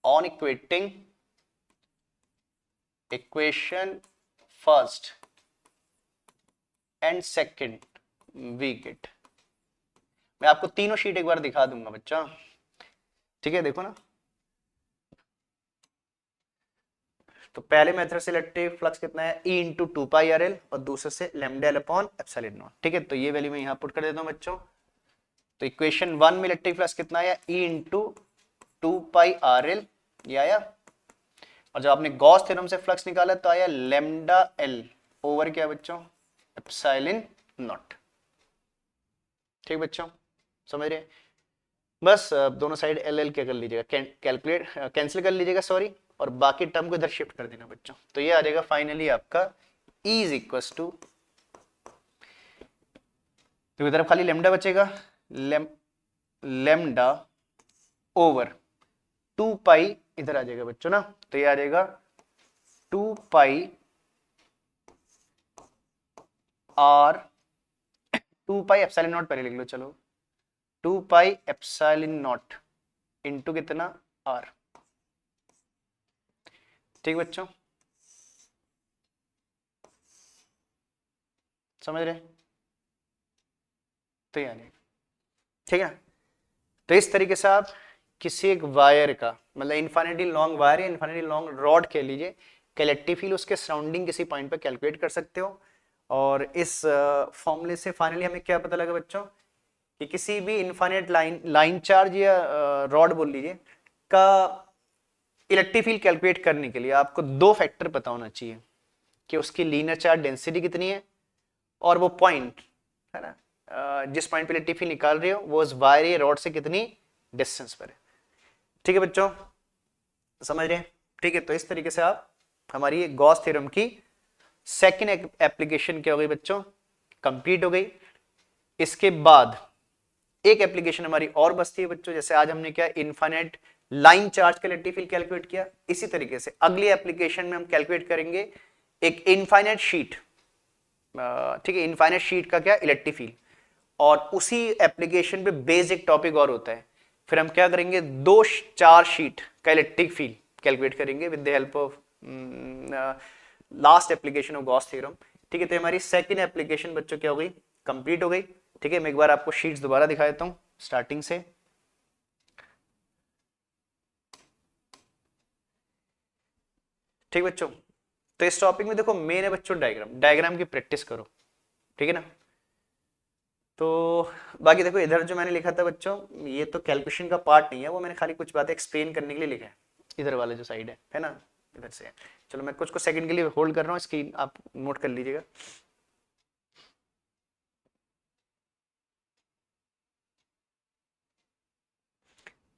on equating equation first and second we get, मैं आपको तीनों शीट एक बार दिखा दूंगा बच्चा। ठीक है, देखो ना, तो पहले मेथड से इलेक्ट्रिक फ्लक्स कितना है, ई इंटू टू पाई आर एल, और दूसरे से lambda L upon epsilon naught. ठीक है, तो ये वैल्यू मैं यहां पुट कर देता हूं बच्चों। तो इक्वेशन 1 में इलेक्ट्रिक फ्लक्स कितना आया, ई इंटू टू पाई आर एल, ये आया। और जब आपने गॉस थ्योरम से फ्लक्स निकाला तो आया लेमडा एल ओवर क्या बच्चों, एप्सिलॉन नॉट। ठीक बच्चों, समझ रहे, बस दोनों साइड एल एल क्या कर लीजिएगा, कैलकुलेट कैंसिल कर लीजिएगा सॉरी, और बाकी टर्म को इधर शिफ्ट कर देना बच्चों। तो ये आ जाएगा फाइनली आपका E इज इक्वल टू, तो इधर खाली लेमडा बचेगा, लेमडा ओवर 2 पाई इधर आ जाएगा बच्चों ना, तो ये आ जाएगा 2 pi are 2 pi epsilon not पहले लिख लो, चलो 2 पाई एप्सिलॉन नॉट इंटू कितना आर। ठीक बच्चों, समझ रहे? तो यानी ठीक है। तो इस तरीके से आप किसी एक वायर का मतलब इन्फिनिटी लॉन्ग वायर या इन्फिनिटी लॉन्ग रॉड कह लीजिए का इलेक्ट्रिक फील्ड उसके सराउंडिंग किसी पॉइंट पर कैलकुलेट कर सकते हो। और इस फॉर्मूले से फाइनली हमें क्या पता लगा बच्चों कि किसी भी इन्फिनिट लाइन चार्ज या रॉड बोल लीजिए का इलेक्ट्रिक फील्ड कैलकुलेट करने के लिए आपको दो फैक्टर पता होना चाहिए कि उसकी लीनियर चार्ज डेंसिटी कितनी है और वो पॉइंट है ना जिस पॉइंट पे इलेक्ट्रिक फील्ड निकाल रहे हो वो उस वायर या रॉड से कितनी डिस्टेंस पर है। ठीक है बच्चों, समझ रहे हैं? ठीक है, तो इस तरीके से आप हमारी गॉस थ्योरम की सेकंड एप्लीकेशन क्या हो गई बच्चों, कंप्लीट हो गई। इसके बाद एक एप्लीकेशन हमारी और बचती है बच्चों, जैसे आज हमने क्या इनफाइनाइट लाइन चार्ज का इलेक्ट्रिक फील्ड कैलकुलेट किया, इसी तरीके से अगली एप्लीकेशन में हम कैलकुलेट करेंगे एक इनफाइनाइट शीट। ठीक है, इनफाइनाइट शीट का क्या इलेक्ट्रिक फील्ड, और उसी एप्लीकेशन पे बेसिक टॉपिक और होता है। फिर हम क्या करेंगे, दो चार शीट का इलेक्ट्रिक फील्ड कैलकुलेट करेंगे with the help of last application of Gauss theorem. ठीक है, तो हमारी सेकंड एप्लीकेशन बच्चों क्या हो गई, कंप्लीट हो गई। ठीक है, मैं एक बार आपको शीट्स दोबारा दिखा देता हूं स्टार्टिंग से। ठीक बच्चों, तो इस टॉपिक में देखो मेन है बच्चों डायग्राम, डायग्राम की प्रैक्टिस करो। ठीक है ना? तो बाकी देखो इधर जो मैंने लिखा था बच्चों, ये तो कैलकुलेशन का पार्ट नहीं है, वो मैंने खाली कुछ बातें एक्सप्लेन करने के लिए लिखा है। इधर वाला जो साइड है ना, इधर से। चलो मैं कुछ सेकंड के लिए होल्ड कर रहा हूँ, स्क्रीन आप नोट कर लीजिएगा।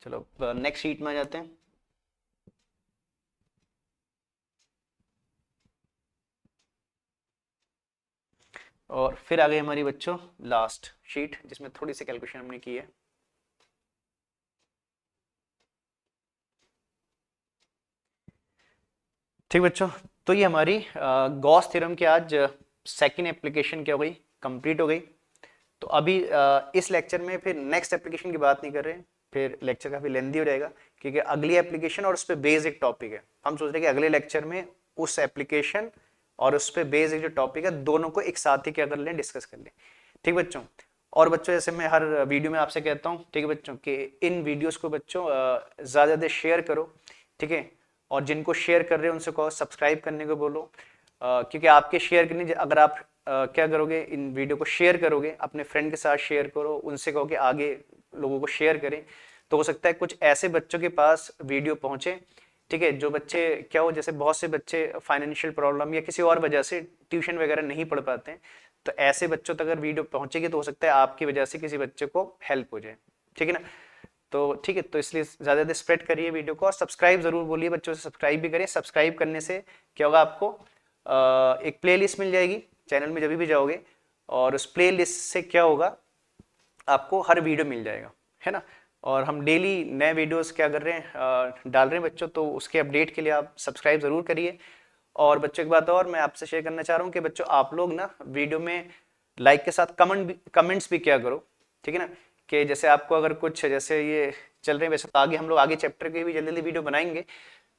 चलो नेक्स्ट शीट में आ जाते हैं। और फिर आ गई हमारी बच्चों लास्ट शीट जिसमें थोड़ी सी कैलकुलेशन हमने की है। ठीक बच्चों, तो ये हमारी गॉस थ्योरम की आज सेकंड एप्लीकेशन क्या हो गई, कंप्लीट हो गई। तो अभी इस लेक्चर में फिर नेक्स्ट एप्लीकेशन की बात नहीं कर रहे हैं, फिर लेक्चर काफी लेंथी हो जाएगा क्योंकि अगली एप्लीकेशन और उस पर बेसिक टॉपिक है। हम सोच रहे हैं कि अगले लेक्चर में उस एप्लीकेशन और उस पर बेसिक जो टॉपिक है दोनों को एक साथ ही क्या कर लें, डिस्कस कर लें। ठीक बच्चों, और बच्चों जैसे मैं हर वीडियो में आपसे कहता हूँ, ठीक है बच्चों, कि इन वीडियोस को बच्चों ज़्यादा ज़्यादा शेयर करो। ठीक है, और जिनको शेयर कर रहे हो उनसे कहो सब्सक्राइब करने को बोलो, क्योंकि आपके शेयर करने अगर आप क्या करोगे, इन वीडियो को शेयर करोगे, अपने फ्रेंड के साथ शेयर करो, उनसे कहो कि आगे लोगों को शेयर करें, तो हो सकता है कुछ ऐसे बच्चों के पास वीडियो पहुंचे। ठीक है, जो बच्चे क्या हो, जैसे बहुत से बच्चे फाइनेंशियल प्रॉब्लम या किसी और वजह से ट्यूशन वगैरह नहीं पढ़ पाते हैं, तो ऐसे बच्चों तक अगर वीडियो पहुंचेगी तो हो सकता है आपकी वजह से किसी बच्चे को हेल्प हो जाए। ठीक है ना? तो ठीक है, तो इसलिए ज्यादा ज्यादा स्प्रेड करिए वीडियो को, और सब्सक्राइब जरूर बोलिए बच्चों से, सब्सक्राइब भी करिए। सब्सक्राइब करने से क्या होगा, आपको एक प्लेलिस्ट मिल जाएगी चैनल में जब भी जाओगे, और उस प्लेलिस्ट से क्या होगा, आपको हर वीडियो मिल जाएगा, है ना? और हम डेली नए वीडियोस क्या कर रहे हैं, डाल रहे हैं बच्चों, तो उसके अपडेट के लिए आप सब्सक्राइब जरूर करिए। और बच्चों एक बात और मैं आपसे शेयर करना चाह रहा हूँ कि बच्चों आप लोग ना वीडियो में लाइक के साथ कमेंट्स भी क्या करो। ठीक है ना? कि जैसे आपको अगर कुछ जैसे ये चल रहे हैं, वैसे तो आगे हम लोग आगे चैप्टर के भी जल्दी जल्दी वीडियो बनाएंगे,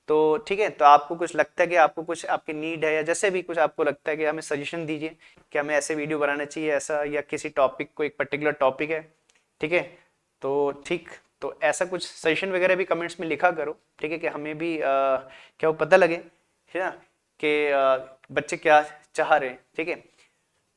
तो ठीक है, तो आपको कुछ लगता है कि आपको कुछ आपकी नीड है या जैसे भी कुछ आपको लगता है कि हमें सजेशन दीजिए कि हमें ऐसे वीडियो बनाना चाहिए ऐसा, या किसी टॉपिक को एक पर्टिकुलर टॉपिक है। ठीक है, तो ठीक, तो ऐसा कुछ सजेशन वगैरह भी कमेंट्स में लिखा करो। ठीक है, कि हमें भी क्या वो पता लगे, है ना, कि बच्चे क्या चाह रहे हैं। ठीक है,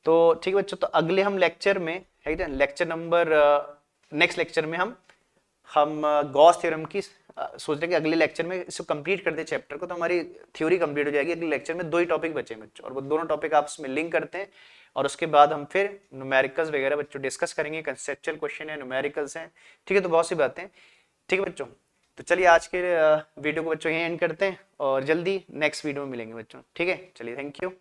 तो ठीक है बच्चों, तो अगले हम लेक्चर में है ना, लेक्चर नंबर नेक्स्ट लेक्चर में हम गॉस थ्योरम की सोच रहे हैं कि अगले लेक्चर में इसको कंप्लीट कर दे चैप्टर को, तो हमारी थ्योरी कंप्लीट हो जाएगी। अगले लेक्चर में 2 ही टॉपिक बचे हैं बच्चों, और वो दोनों टॉपिक आपस में लिंक करते हैं, और उसके बाद हम फिर न्यूमेरिकल्स वगैरह बच्चों डिस्कस करेंगे, कंसेप्चुअल क्वेश्चन है, न्यूमेरिकल्स हैं। ठीक है, तो बहुत सी बातें। ठीक है बच्चों, तो चलिए आज के वीडियो को बच्चों यहीं एंड करते हैं, और जल्दी नेक्स्ट वीडियो में मिलेंगे बच्चों। ठीक है, चलिए, थैंक यू।